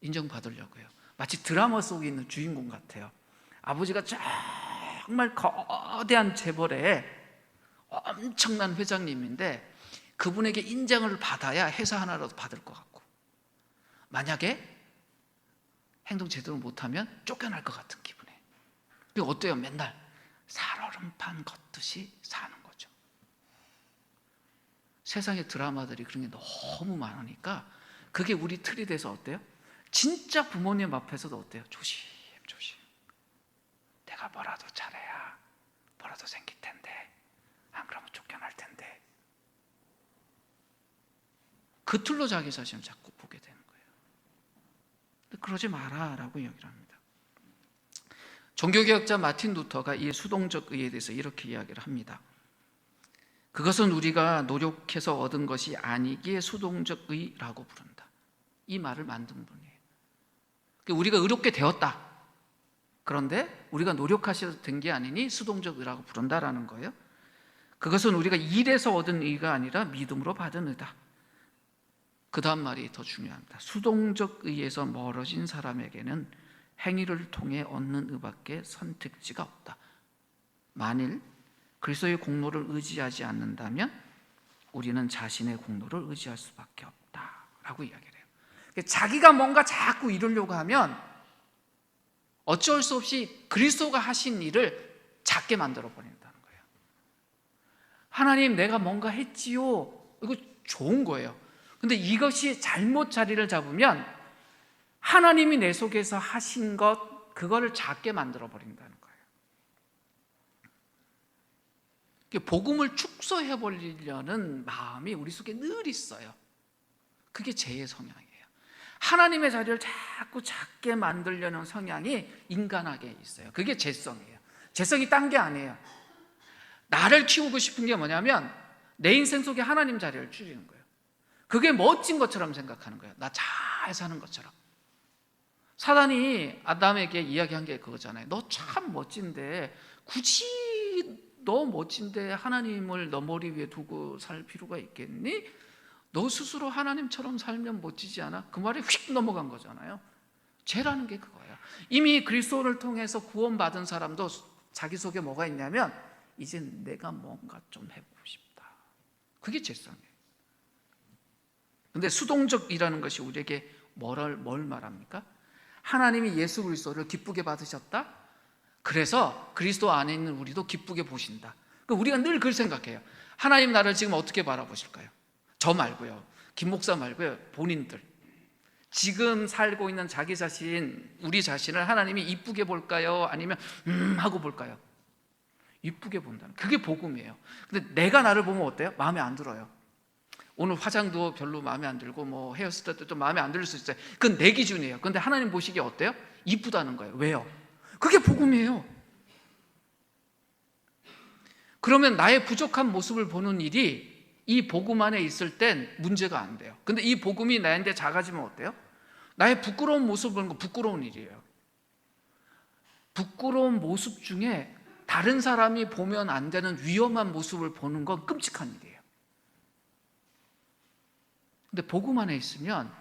B: 인정받으려고요. 마치 드라마 속에 있는 주인공 같아요. 아버지가 정말 거대한 재벌의 엄청난 회장님인데 그분에게 인정을 받아야 회사 하나라도 받을 것 같고, 만약에 행동 제대로 못하면 쫓겨날 것 같은 기분에. 그게 어때요? 맨날 살얼음판 걷듯이 사는 거죠. 세상의 드라마들이 그런 게 너무 많으니까 그게 우리 틀이 돼서 어때요? 진짜 부모님 앞에서도 어때요? 조심. 내가 뭐라도 잘해야 뭐라도 생길 텐데, 안 그러면 쫓겨날 텐데. 그 틀로 자기 자신을 자꾸 보게 되는 거예요. 근데 그러지 마라라고 이야기를 합니다. 종교개혁자 마틴 루터가 이 수동적 의에 대해서 이렇게 이야기를 합니다. 그것은 우리가 노력해서 얻은 것이 아니기에 수동적 의라고 부른다. 이 말을 만든 분이에요. 우리가 의롭게 되었다. 그런데 우리가 노력하셔서 된 게 아니니 수동적 의라고 부른다라는 거예요. 그것은 우리가 일에서 얻은 의가 아니라 믿음으로 받은 의다. 그 다음 말이 더 중요합니다. 수동적 의에서 멀어진 사람에게는 행위를 통해 얻는 의밖에 선택지가 없다. 만일 그리스도의 공로를 의지하지 않는다면 우리는 자신의 공로를 의지할 수밖에 없다라고 이야기를 해요. 자기가 뭔가 자꾸 이루려고 하면 어쩔 수 없이 그리스도가 하신 일을 작게 만들어 버린다는 거예요. 하나님, 내가 뭔가 했지요. 이거 좋은 거예요. 근데 이것이 잘못 자리를 잡으면 하나님이 내 속에서 하신 것, 그거를 작게 만들어 버린다는 거예요. 복음을 축소해 버리려는 마음이 우리 속에 늘 있어요. 그게 죄의 성향이에요. 하나님의 자리를 자꾸 작게 만들려는 성향이 인간에게 있어요. 그게 죄성이에요. 죄성이 딴 게 아니에요. 나를 키우고 싶은 게 뭐냐면 내 인생 속에 하나님 자리를 줄이는 거예요. 그게 멋진 것처럼 생각하는 거예요. 나 잘 사는 것처럼. 사단이 아담에게 이야기한 게 그거잖아요. 너 참 멋진데 굳이 너 멋진데 하나님을 너 머리 위에 두고 살 필요가 있겠니? 너 스스로 하나님처럼 살면 멋지지 않아? 그 말에 휙 넘어간 거잖아요. 죄라는 게 그거예요. 이미 그리스도를 통해서 구원받은 사람도 자기 속에 뭐가 있냐면 이제 내가 뭔가 좀 해보고 싶다. 그게 제사예요. 근데 수동적이라는 것이 우리에게 뭘 말합니까? 하나님이 예수 그리스도를 기쁘게 받으셨다? 그래서 그리스도 안에 있는 우리도 기쁘게 보신다. 우리가 늘 그걸 생각해요. 하나님 나를 지금 어떻게 바라보실까요? 저 말고요, 김 목사 말고요, 본인들 지금 살고 있는 자기 자신, 우리 자신을 하나님이 이쁘게 볼까요? 아니면 하고 볼까요? 이쁘게 본다는, 그게 복음이에요. 근데 내가 나를 보면 어때요? 마음에 안 들어요. 오늘 화장도 별로 마음에 안 들고 뭐 헤어스타일도 좀 마음에 안 들 수 있어요. 그건 내 기준이에요. 근데 하나님 보시기에 어때요? 이쁘다는 거예요. 왜요? 그게 복음이에요. 그러면 나의 부족한 모습을 보는 일이 이 복음 안에 있을 땐 문제가 안 돼요. 근데 이 복음이 나한테 작아지면 어때요? 나의 부끄러운 모습을 보는 거 부끄러운 일이에요. 부끄러운 모습 중에 다른 사람이 보면 안 되는 위험한 모습을 보는 건 끔찍한 일이에요. 근데 복음 안에 있으면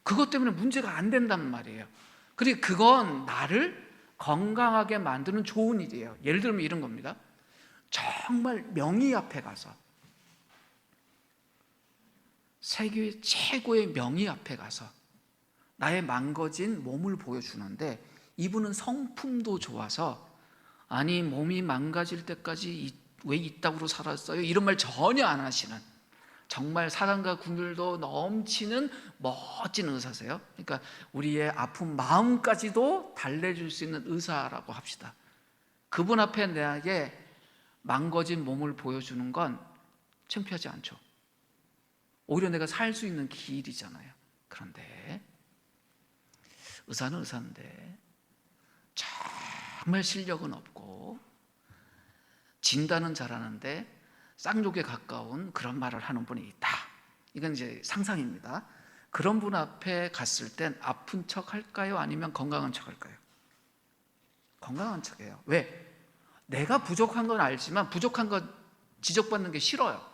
B: 그것 때문에 문제가 안 된단 말이에요. 그리고 그건 나를 건강하게 만드는 좋은 일이에요. 예를 들면 이런 겁니다. 정말 명의 앞에 가서, 세계 최고의 명의 앞에 가서 나의 망가진 몸을 보여주는데, 이분은 성품도 좋아서 아니 몸이 망가질 때까지 왜 이따구로 살았어요? 이런 말 전혀 안 하시는, 정말 사랑과 긍휼도 넘치는 멋진 의사세요. 그러니까 우리의 아픈 마음까지도 달래줄 수 있는 의사라고 합시다. 그분 앞에 내게 망가진 몸을 보여주는 건 창피하지 않죠. 오히려 내가 살 수 있는 길이잖아요. 그런데 의사는 의사인데 정말 실력은 없고 진단은 잘하는데 쌍욕에 가까운 그런 말을 하는 분이 있다. 이건 이제 상상입니다. 그런 분 앞에 갔을 땐 아픈 척 할까요? 아니면 건강한 척 할까요? 건강한 척해요. 왜? 내가 부족한 건 알지만 부족한 건 지적받는 게 싫어요.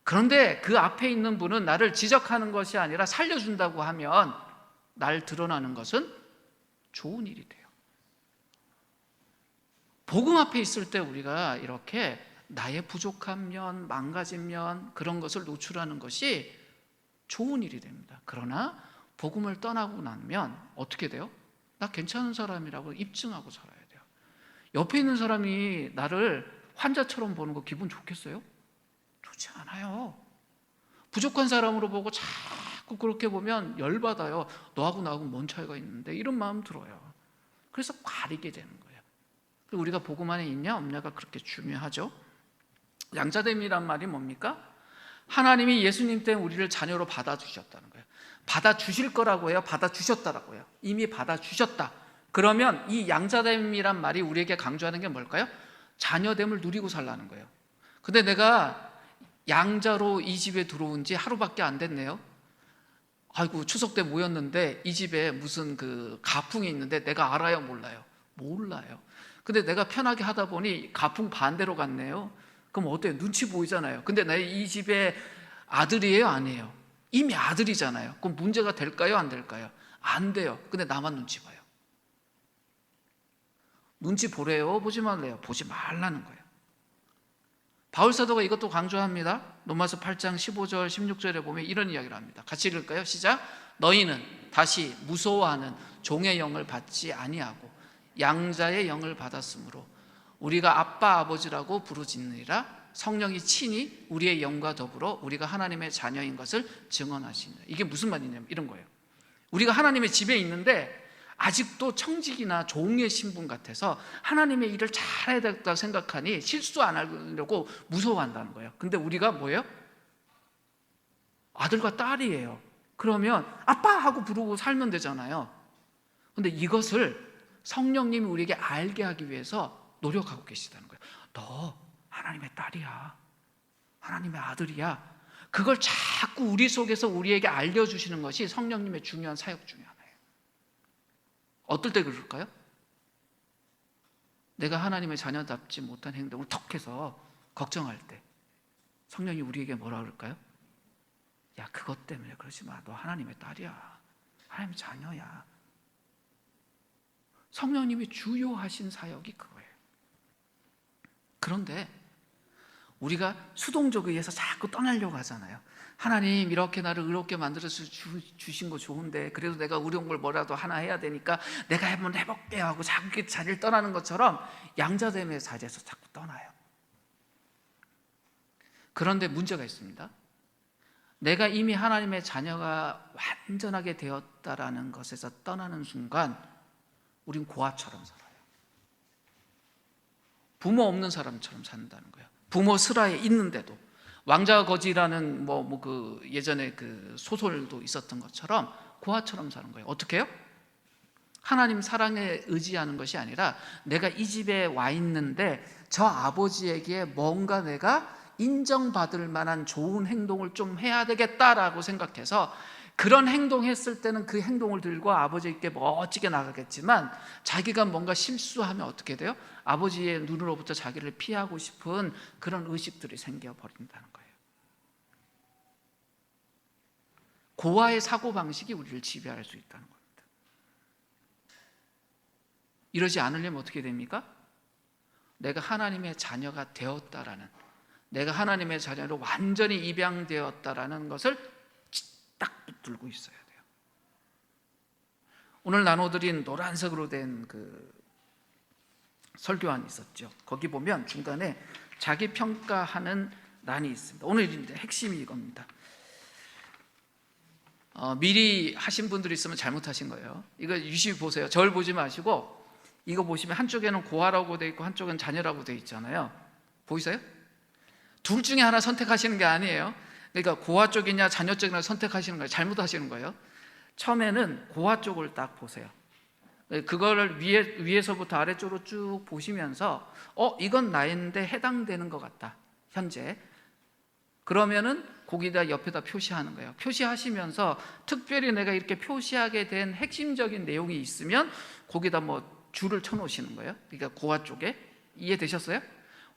B: 그런데 그 앞에 있는 분은 나를 지적하는 것이 아니라 살려준다고 하면 날 드러나는 것은 좋은 일이 돼요. 복음 앞에 있을 때 우리가 이렇게 나의 부족한 면, 망가진 면, 그런 것을 노출하는 것이 좋은 일이 됩니다. 그러나 복음을 떠나고 나면 어떻게 돼요? 나 괜찮은 사람이라고 입증하고 살아야 돼요. 옆에 있는 사람이 나를 환자처럼 보는 거 기분 좋겠어요? 좋지 않아요. 부족한 사람으로 보고 자꾸 그렇게 보면 열받아요. 너하고 나하고 뭔 차이가 있는데, 이런 마음 들어요. 그래서 가리게 되는 거예요. 그리고 우리가 복음 안에 있냐 없냐가 그렇게 중요하죠. 양자됨이란 말이 뭡니까? 하나님이 예수님 때문에 우리를 자녀로 받아주셨다는 거예요. 받아주실 거라고 해요? 받아주셨다라고 해요? 이미 받아주셨다. 그러면 이 양자됨이란 말이 우리에게 강조하는 게 뭘까요? 자녀됨을 누리고 살라는 거예요. 근데 내가 양자로 이 집에 들어온 지 하루밖에 안 됐네요. 아이고, 추석 때 모였는데 이 집에 무슨 그 가풍이 있는데 내가 알아요? 몰라요? 몰라요. 근데 내가 편하게 하다 보니 가풍 반대로 갔네요. 그럼 어때요? 눈치 보이잖아요. 근데 내 이 집의 아들이에요? 아니에요? 이미 아들이잖아요. 그럼 문제가 될까요? 안 될까요? 안 돼요. 근데 나만 눈치 봐요. 눈치 보래요? 보지 말래요? 보지 말라는 거예요. 바울 사도가 이것도 강조합니다. 로마서 8장 15절 16절에 보면 이런 이야기를 합니다. 같이 읽을까요? 시작. 너희는 다시 무서워하는 종의 영을 받지 아니하고 양자의 영을 받았으므로 우리가 아빠 아버지라고 부르짖느니라. 성령이 친히 우리의 영과 더불어 우리가 하나님의 자녀인 것을 증언하시니라. 이게 무슨 말이냐면 이런 거예요. 우리가 하나님의 집에 있는데 아직도 청직이나 종의 신분 같아서 하나님의 일을 잘해야 되겠다 생각하니 실수 안 하려고 무서워한다는 거예요. 근데 우리가 뭐예요? 아들과 딸이에요. 그러면 아빠 하고 부르고 살면 되잖아요. 근데 이것을 성령님이 우리에게 알게 하기 위해서 노력하고 계시다는 거예요. 너 하나님의 딸이야. 하나님의 아들이야. 그걸 자꾸 우리 속에서 우리에게 알려주시는 것이 성령님의 중요한 사역 중에 하나예요. 어떨 때 그럴까요? 내가 하나님의 자녀답지 못한 행동을 턱해서 걱정할 때 성령이 우리에게 뭐라 그럴까요? 야, 그것 때문에 그러지 마. 너 하나님의 딸이야. 하나님의 자녀야. 성령님이 주요하신 사역이 그거예요. 그런데 우리가 수동적 의해서 자꾸 떠나려고 하잖아요. 하나님 이렇게 나를 의롭게 만들어서 주신 거 좋은데 그래도 내가 어려운 걸 뭐라도 하나 해야 되니까 내가 한번 해볼게 하고 자꾸 자리를 떠나는 것처럼 양자됨의 자리에서 자꾸 떠나요. 그런데 문제가 있습니다. 내가 이미 하나님의 자녀가 완전하게 되었다라는 것에서 떠나는 순간 우린 고아처럼 살아요. 부모 없는 사람처럼 산다는 거예요. 부모 슬하에 있는데도. 왕자와 거지라는 그 예전에 그 소설도 있었던 것처럼 고아처럼 사는 거예요. 어떻게 해요? 하나님 사랑에 의지하는 것이 아니라 내가 이 집에 와 있는데 저 아버지에게 뭔가 내가 인정받을 만한 좋은 행동을 좀 해야 되겠다라고 생각해서 그런 행동했을 때는 그 행동을 들고 아버지께 멋지게 나가겠지만 자기가 뭔가 실수하면 어떻게 돼요? 아버지의 눈으로부터 자기를 피하고 싶은 그런 의식들이 생겨버린다는 거예요. 고아의 사고방식이 우리를 지배할 수 있다는 겁니다. 이러지 않으려면 어떻게 됩니까? 내가 하나님의 자녀가 되었다라는, 내가 하나님의 자녀로 완전히 입양되었다라는 것을 딱 붙들고 있어야 돼요. 오늘 나눠드린 노란색으로 된 그 설교안이 있었죠. 거기 보면 중간에 자기 평가하는 란이 있습니다. 오늘 이제 핵심이 이겁니다. 미리 하신 분들이 있으면 잘못하신 거예요. 이거 유심히 보세요. 저를 보지 마시고 이거 보시면 한쪽에는 고아라고 돼 있고 한쪽은 자녀라고 돼 있잖아요. 보이세요? 둘 중에 하나 선택하시는 게 아니에요. 그러니까 고아 쪽이냐 자녀 쪽이냐 선택하시는 거예요. 잘못하시는 거예요. 처음에는 고아 쪽을 딱 보세요. 그거를 위에서부터 아래쪽으로 쭉 보시면서 이건 나인데 해당되는 것 같다 현재. 그러면은 거기다 옆에다 표시하는 거예요. 표시하시면서 특별히 내가 이렇게 표시하게 된 핵심적인 내용이 있으면 거기다 뭐 줄을 쳐놓으시는 거예요. 그러니까 고아 쪽에. 이해되셨어요?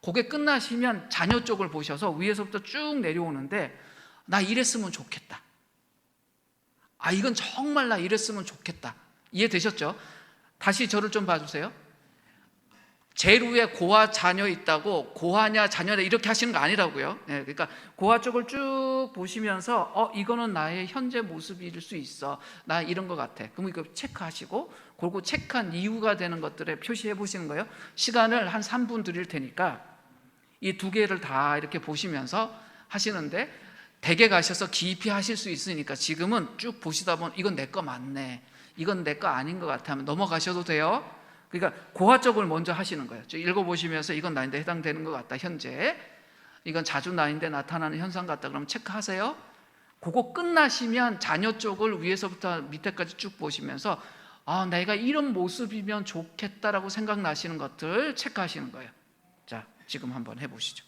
B: 그게 끝나시면 자녀 쪽을 보셔서 위에서부터 쭉 내려오는데 나 이랬으면 좋겠다. 이건 정말 나 이랬으면 좋겠다. 이해되셨죠? 다시 저를 좀 봐주세요. 제일 위에 고아 자녀 있다고 고아냐 자녀냐 이렇게 하시는 거 아니라고요. 그러니까 고아 쪽을 쭉 보시면서 이거는 나의 현재 모습일 수 있어. 나 이런 것 같아. 그럼 이거 체크하시고 그리고 체크한 이유가 되는 것들에 표시해 보시는 거예요. 시간을 한 3분 드릴 테니까 이 두 개를 다 이렇게 보시면서 하시는데 댁에 가셔서 깊이 하실 수 있으니까 지금은 쭉 보시다 보면 이건 내 거 맞네, 이건 내 거 아닌 것 같아 하면 넘어가셔도 돼요. 그러니까 고아 쪽을 먼저 하시는 거예요. 읽어보시면서 이건 나인데 해당되는 것 같다 현재, 이건 자주 나인데 나타나는 현상 같다 그러면 체크하세요. 그거 끝나시면 자녀 쪽을 위에서부터 밑에까지 쭉 보시면서 내가 이런 모습이면 좋겠다라고 생각나시는 것들 체크하시는 거예요. 자, 지금 한번 해보시죠.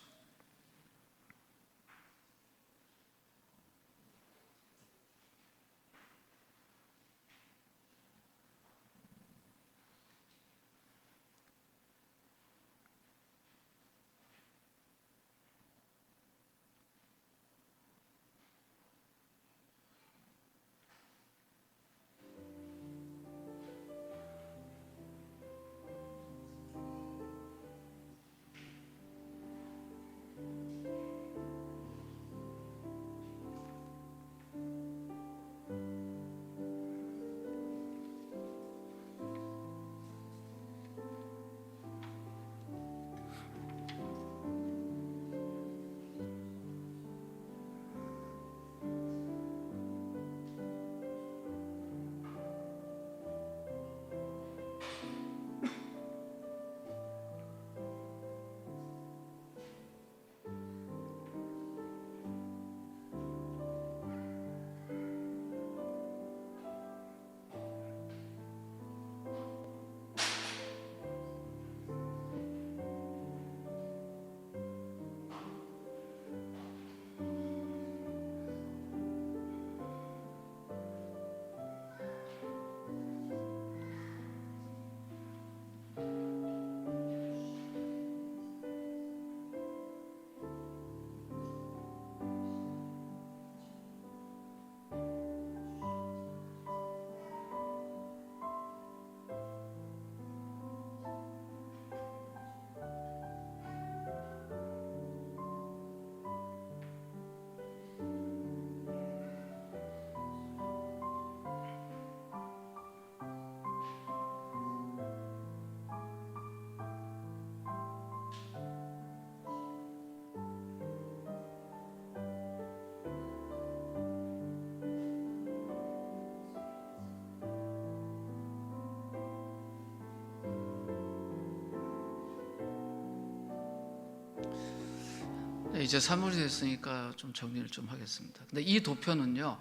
B: 네, 이제 3월이 됐으니까 좀 정리를 좀 하겠습니다. 근데 이 도표는요,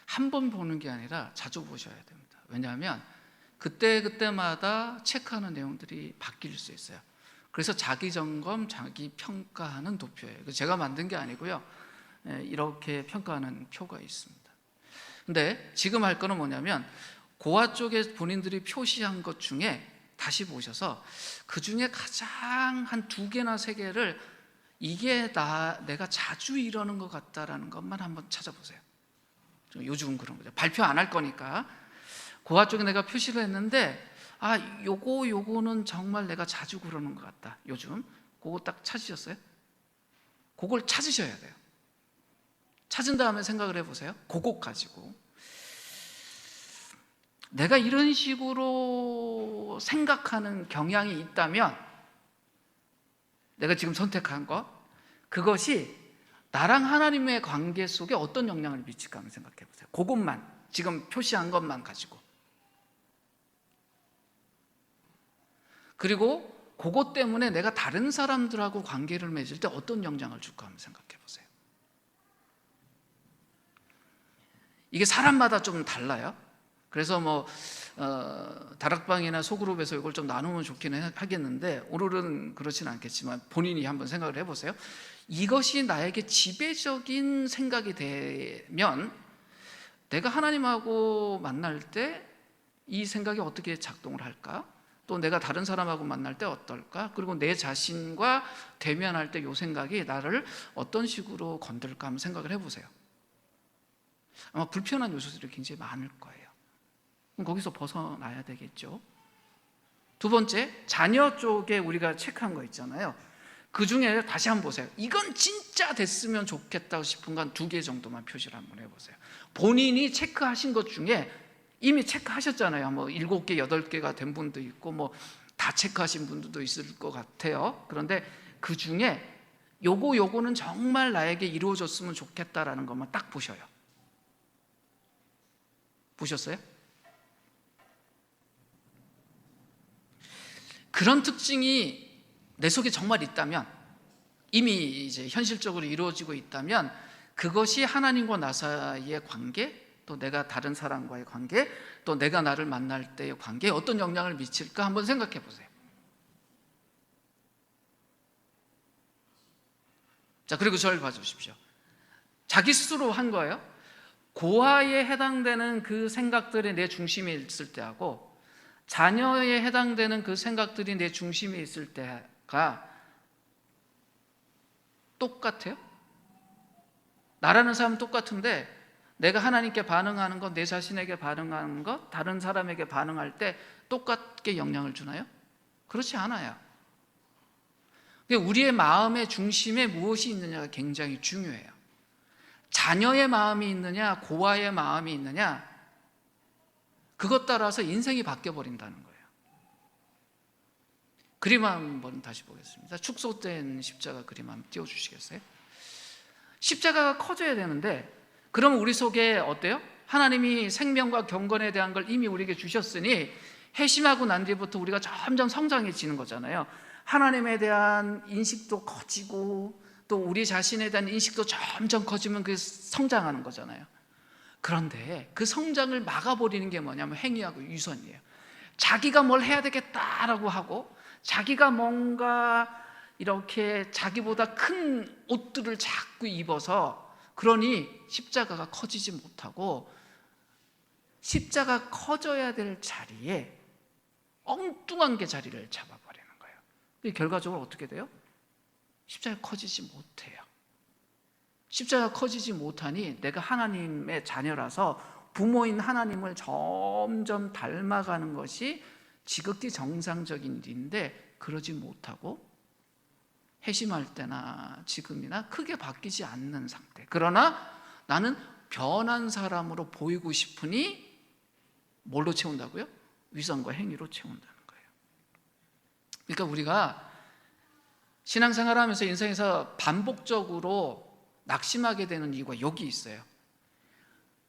B: 한 번 보는 게 아니라 자주 보셔야 됩니다. 왜냐하면 그때마다 체크하는 내용들이 바뀔 수 있어요. 그래서 자기 점검, 자기 평가하는 도표예요. 제가 만든 게 아니고요, 이렇게 평가하는 표가 있습니다. 근데 지금 할 거는 뭐냐면 고아 쪽에 본인들이 표시한 것 중에 다시 보셔서 그 중에 가장 한 2개나 3개를 이게 내가 자주 이러는 것 같다라는 것만 한번 찾아보세요. 요즘은 그런 거죠. 발표 안 할 거니까 고아 쪽에 내가 표시를 했는데 요거는 정말 내가 자주 그러는 것 같다. 요즘 그거 딱 찾으셨어요? 그걸 찾으셔야 돼요. 찾은 다음에 생각을 해보세요. 그거 가지고 내가 이런 식으로 생각하는 경향이 있다면 내가 지금 선택한 것, 그것이 나랑 하나님의 관계 속에 어떤 영향을 미칠까 한번 생각해 보세요. 그것만, 지금 표시한 것만 가지고. 그리고 그것 때문에 내가 다른 사람들하고 관계를 맺을 때 어떤 영향을 줄까 한번 생각해 보세요. 이게 사람마다 좀 달라요. 그래서 다락방이나 소그룹에서 이걸 좀 나누면 좋기는 하겠는데 오늘은 그렇진 않겠지만 본인이 한번 생각을 해보세요. 이것이 나에게 지배적인 생각이 되면 내가 하나님하고 만날 때 이 생각이 어떻게 작동을 할까? 또 내가 다른 사람하고 만날 때 어떨까? 그리고 내 자신과 대면할 때 이 생각이 나를 어떤 식으로 건들까 한번 생각을 해보세요. 아마 불편한 요소들이 굉장히 많을 거예요. 그럼 거기서 벗어나야 되겠죠. 2번째, 자녀 쪽에 우리가 체크한 거 있잖아요. 그 중에 다시 한번 보세요. 이건 진짜 됐으면 좋겠다고 싶은 건 2개 정도만 표시를 한번 해보세요. 본인이 체크하신 것 중에 이미 체크하셨잖아요. 7개, 8개가 된 분도 있고 다 체크하신 분들도 있을 것 같아요. 그런데 그 중에 요거는 정말 나에게 이루어졌으면 좋겠다라는 것만 딱 보셔요. 보셨어요? 그런 특징이 내 속에 정말 있다면, 이미 이제 현실적으로 이루어지고 있다면 그것이 하나님과 나 사이의 관계, 또 내가 다른 사람과의 관계, 또 내가 나를 만날 때의 관계에 어떤 영향을 미칠까 한번 생각해 보세요. 자, 그리고 저를 봐주십시오. 자기 스스로 한 거예요. 고아에 해당되는 그 생각들이 내 중심에 있을 때하고 자녀에 해당되는 그 생각들이 내 중심에 있을 때가 똑같아요? 나라는 사람은 똑같은데 내가 하나님께 반응하는 것, 내 자신에게 반응하는 것, 다른 사람에게 반응할 때 똑같게 영향을 주나요? 그렇지 않아요. 우리의 마음의 중심에 무엇이 있느냐가 굉장히 중요해요. 자녀의 마음이 있느냐, 고아의 마음이 있느냐, 그것 따라서 인생이 바뀌어버린다는 거예요. 그림 한번 다시 보겠습니다. 축소된 십자가 그림 한번 띄워주시겠어요? 십자가가 커져야 되는데 그러면 우리 속에 어때요? 하나님이 생명과 경건에 대한 걸 이미 우리에게 주셨으니 회심하고 난 뒤부터 우리가 점점 성장해지는 거잖아요. 하나님에 대한 인식도 커지고 또 우리 자신에 대한 인식도 점점 커지면 그게 성장하는 거잖아요. 그런데 그 성장을 막아버리는 게 뭐냐면 행위하고 유선이에요. 자기가 뭘 해야 되겠다라고 하고 자기가 뭔가 이렇게 자기보다 큰 옷들을 자꾸 입어서 그러니 십자가가 커지지 못하고 십자가 커져야 될 자리에 엉뚱한 게 자리를 잡아버리는 거예요. 결과적으로 어떻게 돼요? 십자가가 커지지 못해요. 십자가가 커지지 못하니 내가 하나님의 자녀라서 부모인 하나님을 점점 닮아가는 것이 지극히 정상적인 일인데 그러지 못하고 회심할 때나 지금이나 크게 바뀌지 않는 상태. 그러나 나는 변한 사람으로 보이고 싶으니 뭘로 채운다고요? 위선과 행위로 채운다는 거예요. 그러니까 우리가 신앙생활하면서 인생에서 반복적으로 낙심하게 되는 이유가 여기 있어요.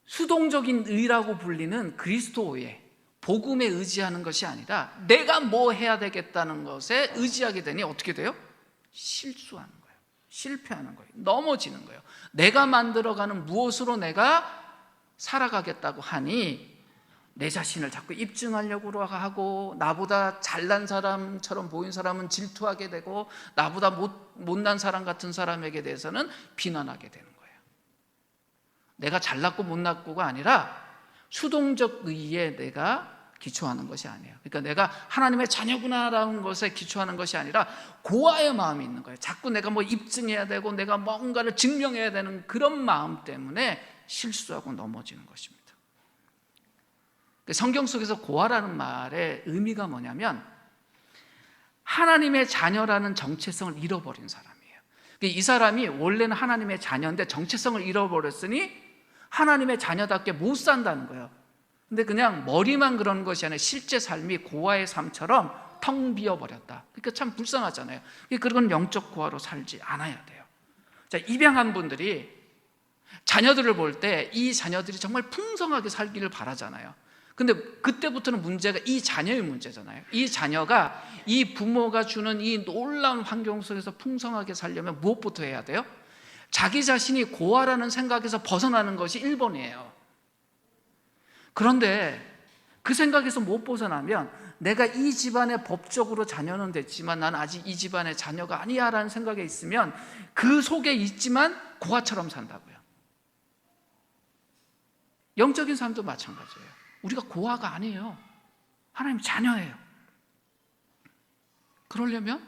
B: 수동적인 의라고 불리는 그리스도의 복음에 의지하는 것이 아니라 내가 뭐 해야 되겠다는 것에 의지하게 되니 어떻게 돼요? 실수하는 거예요. 실패하는 거예요. 넘어지는 거예요. 내가 만들어가는 무엇으로 내가 살아가겠다고 하니 내 자신을 자꾸 입증하려고 하고, 나보다 잘난 사람처럼 보인 사람은 질투하게 되고, 나보다 못난 사람 같은 사람에게 대해서는 비난하게 되는 거예요. 내가 잘났고 못났고가 아니라 수동적 의의에 내가 기초하는 것이 아니에요. 그러니까 내가 하나님의 자녀구나라는 것에 기초하는 것이 아니라 고아의 마음이 있는 거예요. 자꾸 내가 뭐 입증해야 되고 내가 뭔가를 증명해야 되는 그런 마음 때문에 실수하고 넘어지는 것입니다. 성경 속에서 고아라는 말의 의미가 뭐냐면 하나님의 자녀라는 정체성을 잃어버린 사람이에요. 이 사람이 원래는 하나님의 자녀인데 정체성을 잃어버렸으니 하나님의 자녀답게 못 산다는 거예요. 근데 그냥 머리만 그런 것이 아니라 실제 삶이 고아의 삶처럼 텅 비어버렸다. 그러니까 참 불쌍하잖아요. 그건 영적 고아로 살지 않아야 돼요. 자, 입양한 분들이 자녀들을 볼 때 이 자녀들이 정말 풍성하게 살기를 바라잖아요. 근데 그때부터는 문제가 이 자녀의 문제잖아요. 이 자녀가 이 부모가 주는 이 놀라운 환경 속에서 풍성하게 살려면 무엇부터 해야 돼요? 자기 자신이 고아라는 생각에서 벗어나는 것이 1번이에요. 그런데 그 생각에서 못 벗어나면 내가 이 집안의 법적으로 자녀는 됐지만 난 아직 이 집안의 자녀가 아니야 라는 생각에 있으면 그 속에 있지만 고아처럼 산다고요. 영적인 삶도 마찬가지예요. 우리가 고아가 아니에요. 하나님 자녀예요. 그러려면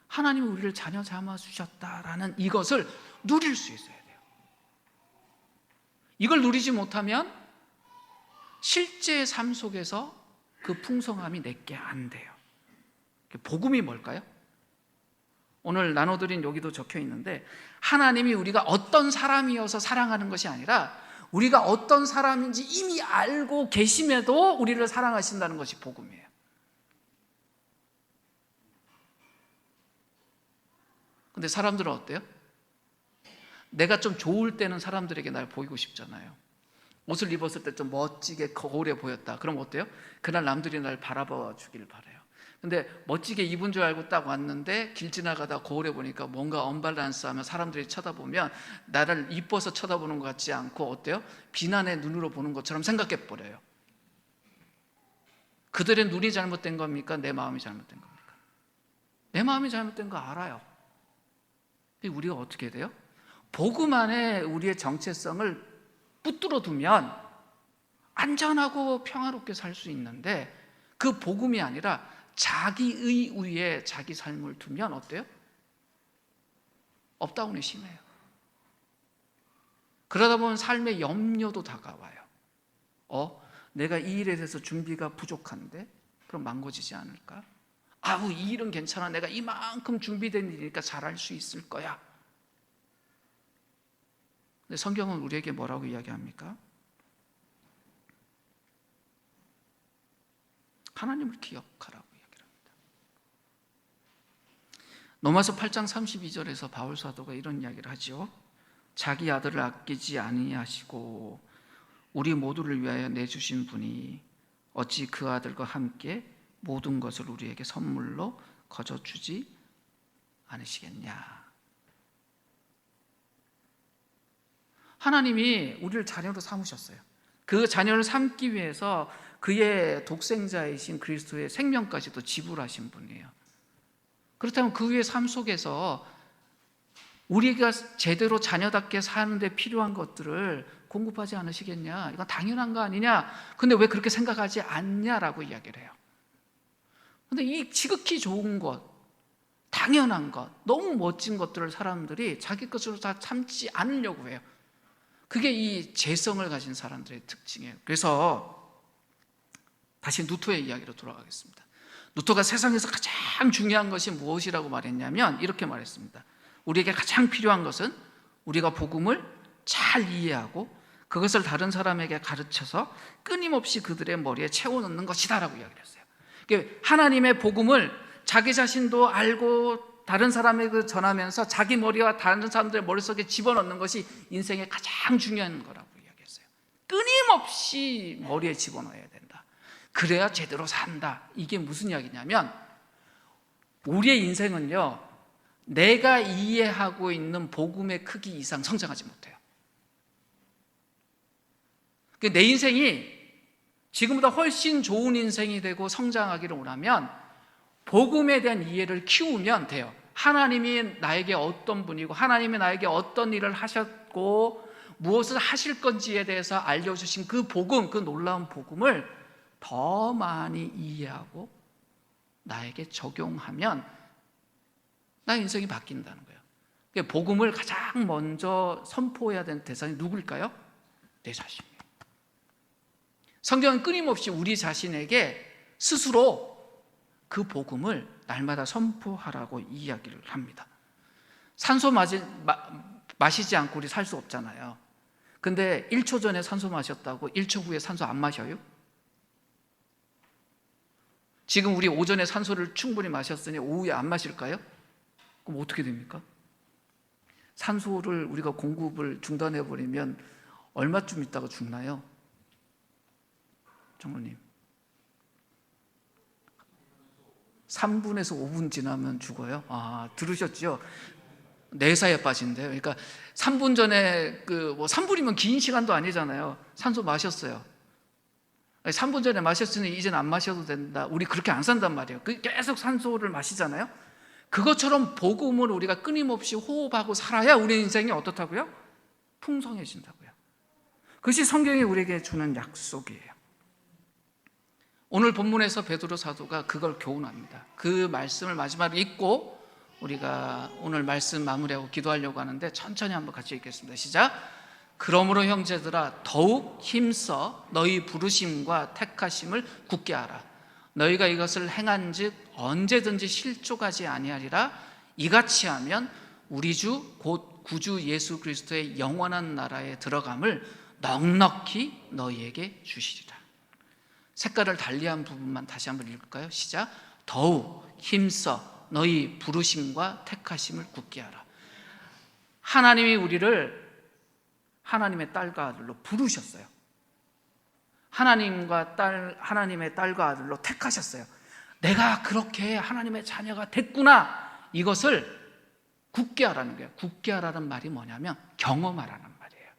B: 하나님이 우리를 자녀 삼아 주셨다라는 이것을 누릴 수 있어야 돼요. 이걸 누리지 못하면 실제 삶 속에서 그 풍성함이 내게 안 돼요. 복음이 뭘까요? 오늘 나눠드린 여기도 적혀 있는데 하나님이 우리가 어떤 사람이어서 사랑하는 것이 아니라 우리가 어떤 사람인지 이미 알고 계심에도 우리를 사랑하신다는 것이 복음이에요. 근데 사람들은 어때요? 내가 좀 좋을 때는 사람들에게 날 보이고 싶잖아요. 옷을 입었을 때 좀 멋지게 거울에 보였다. 그럼 어때요? 그날 남들이 날 바라봐 주길 바라요. 근데 멋지게 입은 줄 알고 딱 왔는데 길 지나가다 거울에 보니까 뭔가 언밸런스하면 사람들이 쳐다보면 나를 이뻐서 쳐다보는 것 같지 않고 어때요? 비난의 눈으로 보는 것처럼 생각해 버려요. 그들의 눈이 잘못된 겁니까? 내 마음이 잘못된 겁니까? 내 마음이 잘못된 거 알아요. 근데 우리가 어떻게 해야 돼요? 복음 안에 우리의 정체성을 붙들어 두면 안전하고 평화롭게 살 수 있는데 그 복음이 아니라 자기의 위에 자기 삶을 두면 어때요? 업다운이 심해요. 그러다 보면 삶의 염려도 다가와요. 내가 이 일에 대해서 준비가 부족한데? 그럼 망가지지 않을까? 이 일은 괜찮아. 내가 이만큼 준비된 일이니까 잘할 수 있을 거야. 근데 성경은 우리에게 뭐라고 이야기합니까? 하나님을 기억하라고 이야기를 합니다. 로마서 8장 32절에서 바울 사도가 이런 이야기를 하죠. 자기 아들을 아끼지 아니하시고 우리 모두를 위하여 내주신 분이 어찌 그 아들과 함께 모든 것을 우리에게 선물로 거저 주지 않으시겠냐. 하나님이 우리를 자녀로 삼으셨어요. 그 자녀를 삼기 위해서 그의 독생자이신 그리스도의 생명까지도 지불하신 분이에요. 그렇다면 그 위의 삶 속에서 우리가 제대로 자녀답게 사는데 필요한 것들을 공급하지 않으시겠냐? 이건 당연한 거 아니냐? 근데 왜 그렇게 생각하지 않냐라고 이야기를 해요. 근데 이 지극히 좋은 것, 당연한 것, 너무 멋진 것들을 사람들이 자기 것으로 다 참지 않으려고 해요. 그게 이 재성을 가진 사람들의 특징이에요. 그래서 다시 누토의 이야기로 돌아가겠습니다. 누토가 세상에서 가장 중요한 것이 무엇이라고 말했냐면 이렇게 말했습니다. 우리에게 가장 필요한 것은 우리가 복음을 잘 이해하고 그것을 다른 사람에게 가르쳐서 끊임없이 그들의 머리에 채워넣는 것이다 라고 이야기를 했어요. 하나님의 복음을 자기 자신도 알고 다른 사람에게 전하면서 자기 머리와 다른 사람들의 머릿속에 집어넣는 것이 인생의 가장 중요한 거라고 이야기했어요. 끊임없이 머리에 집어넣어야 된다. 그래야 제대로 산다. 이게 무슨 이야기냐면 우리의 인생은요, 내가 이해하고 있는 복음의 크기 이상 성장하지 못해요. 내 인생이 지금보다 훨씬 좋은 인생이 되고 성장하기를 원하면 복음에 대한 이해를 키우면 돼요. 하나님이 나에게 어떤 분이고 하나님이 나에게 어떤 일을 하셨고 무엇을 하실 건지에 대해서 알려주신 그 복음, 그 놀라운 복음을 더 많이 이해하고 나에게 적용하면 나의 인생이 바뀐다는 거예요. 복음을 가장 먼저 선포해야 되는 대상이 누구일까요? 내 자신이에요. 성경은 끊임없이 우리 자신에게 스스로 그 복음을 날마다 선포하라고 이야기를 합니다. 산소 마시지 않고 우리 살 수 없잖아요. 근데 1초 전에 산소 마셨다고 1초 후에 산소 안 마셔요? 지금 우리 오전에 산소를 충분히 마셨으니 오후에 안 마실까요? 그럼 어떻게 됩니까? 산소를 우리가 공급을 중단해버리면 얼마쯤 있다가 죽나요? 장로님, 3분에서 5분 지나면 죽어요? 들으셨죠? 내사에 빠진대요. 그러니까 3분 전에 3분이면 긴 시간도 아니잖아요. 산소 마셨어요. 3분 전에 마셨으니 이제는 안 마셔도 된다. 우리 그렇게 안 산단 말이에요. 계속 산소를 마시잖아요. 그것처럼 복음을 우리가 끊임없이 호흡하고 살아야 우리 인생이 어떻다고요? 풍성해진다고요. 그것이 성경이 우리에게 주는 약속이에요. 오늘 본문에서 베드로 사도가 그걸 교훈합니다. 그 말씀을 마지막으로 읽고 우리가 오늘 말씀 마무리하고 기도하려고 하는데 천천히 한번 같이 읽겠습니다. 시작. 그러므로 형제들아 더욱 힘써 너희 부르심과 택하심을 굳게 하라. 너희가 이것을 행한즉 언제든지 실족하지 아니하리라. 이같이 하면 우리 주 곧 구주 예수 그리스도의 영원한 나라에 들어감을 넉넉히 너희에게 주시리라. 색깔을 달리한 부분만 다시 한번 읽을까요? 시작. 더욱 힘써 너희 부르심과 택하심을 굳게 하라. 하나님이 우리를 하나님의 딸과 아들로 부르셨어요. 하나님의 딸과 아들로 택하셨어요. 내가 그렇게 하나님의 자녀가 됐구나. 이것을 굳게 하라는 거예요. 굳게 하라는 말이 뭐냐면 경험하라는 말이에요.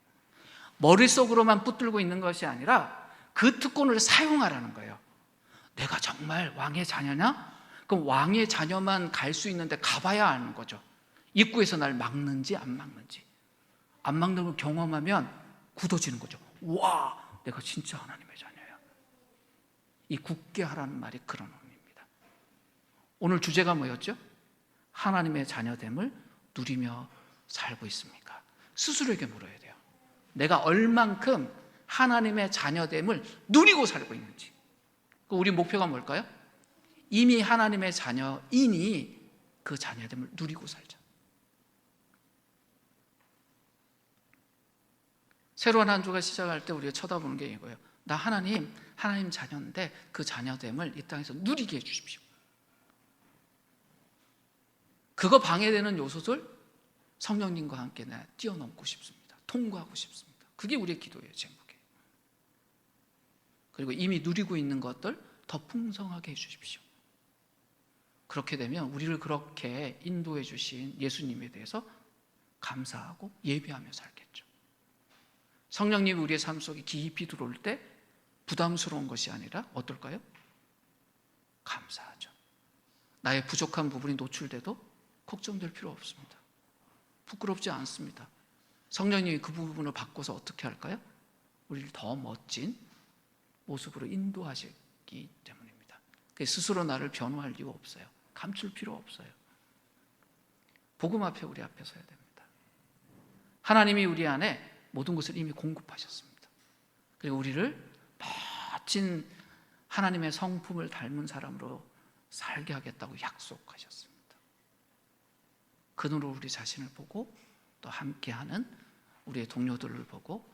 B: 머릿속으로만 붙들고 있는 것이 아니라 그 특권을 사용하라는 거예요. 내가 정말 왕의 자녀냐? 그럼 왕의 자녀만 갈 수 있는데 가봐야 아는 거죠. 입구에서 날 막는지 안 막는지. 안 막는 걸 경험하면 굳어지는 거죠. 와, 내가 진짜 하나님의 자녀야. 이 굳게 하라는 말이 그런 의미입니다. 오늘 주제가 뭐였죠? 하나님의 자녀됨을 누리며 살고 있습니까? 스스로에게 물어야 돼요. 내가 얼만큼 하나님의 자녀됨을 누리고 살고 있는지. 우리 목표가 뭘까요? 이미 하나님의 자녀이니 그 자녀됨을 누리고 살자. 새로운 한 주가 시작할 때 우리가 쳐다보는 게 이거예요. 나 하나님 자녀인데 그 자녀됨을 이 땅에서 누리게 해주십시오. 그거 방해되는 요소들 성령님과 함께 내가 뛰어넘고 싶습니다. 통과하고 싶습니다. 그게 우리의 기도예요, 제목이에요. 그리고 이미 누리고 있는 것들 더 풍성하게 해주십시오. 그렇게 되면 우리를 그렇게 인도해 주신 예수님에 대해서 감사하고 예배하며 살겠죠. 성령님이 우리의 삶 속에 깊이 들어올 때 부담스러운 것이 아니라 어떨까요? 감사하죠. 나의 부족한 부분이 노출돼도 걱정될 필요 없습니다. 부끄럽지 않습니다. 성령님이 그 부분을 바꿔서 어떻게 할까요? 우리를 더 멋진 모습으로 인도하시기 때문입니다. 스스로 나를 변호할 이유 없어요. 감출 필요 없어요. 복음 앞에 우리 앞에 서야 됩니다. 하나님이 우리 안에 모든 것을 이미 공급하셨습니다. 그리고 우리를 멋진 하나님의 성품을 닮은 사람으로 살게 하겠다고 약속하셨습니다. 그 눈으로 우리 자신을 보고 또 함께하는 우리의 동료들을 보고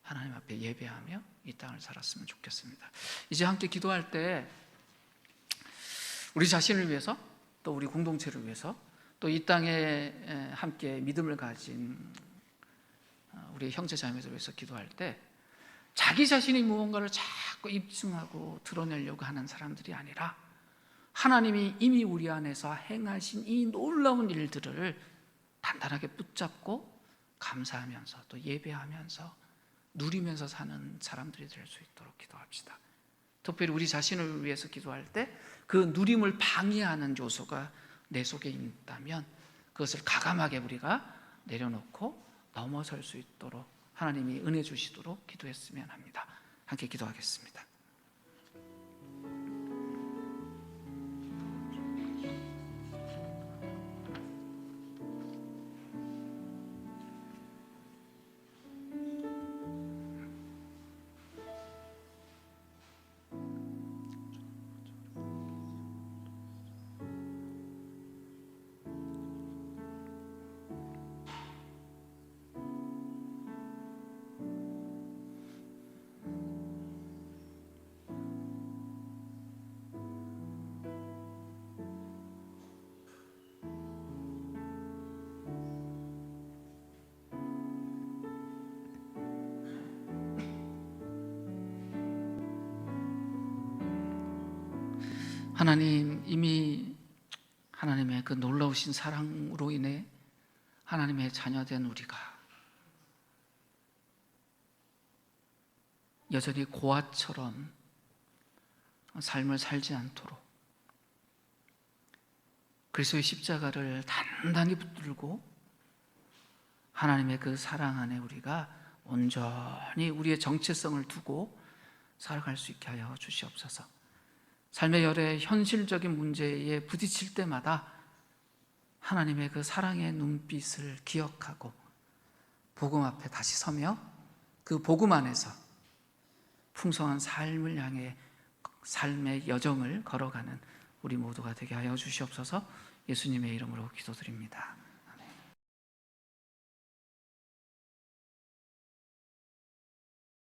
B: 하나님 앞에 예배하며 이 땅을 살았으면 좋겠습니다. 이제 함께 기도할 때 우리 자신을 위해서 또 우리 공동체를 위해서 또 이 땅에 함께 믿음을 가진 우리 형제 자매들을 위해서 기도할 때 자기 자신이 무언가를 자꾸 입증하고 드러내려고 하는 사람들이 아니라 하나님이 이미 우리 안에서 행하신 이 놀라운 일들을 단단하게 붙잡고 감사하면서 또 예배하면서 누리면서 사는 사람들이 될 수 있도록 기도합시다. 특별히 우리 자신을 위해서 기도할 때 그 누림을 방해하는 요소가 내 속에 있다면 그것을 과감하게 우리가 내려놓고 넘어설 수 있도록 하나님이 은혜 주시도록 기도했으면 합니다. 함께 기도하겠습니다. 하나님, 이미 하나님의 그 놀라우신 사랑으로 인해 하나님의 자녀된 우리가 여전히 고아처럼 삶을 살지 않도록 그리스도의 십자가를 단단히 붙들고 하나님의 그 사랑 안에 우리가 온전히 우리의 정체성을 두고 살아갈 수 있게 하여 주시옵소서. 삶의 여러 현실적인 문제에 부딪힐 때마다 하나님의 그 사랑의 눈빛을 기억하고 복음 앞에 다시 서며 그 복음 안에서 풍성한 삶을 향해 삶의 여정을 걸어가는 우리 모두가 되게 하여 주시옵소서. 예수님의 이름으로 기도드립니다.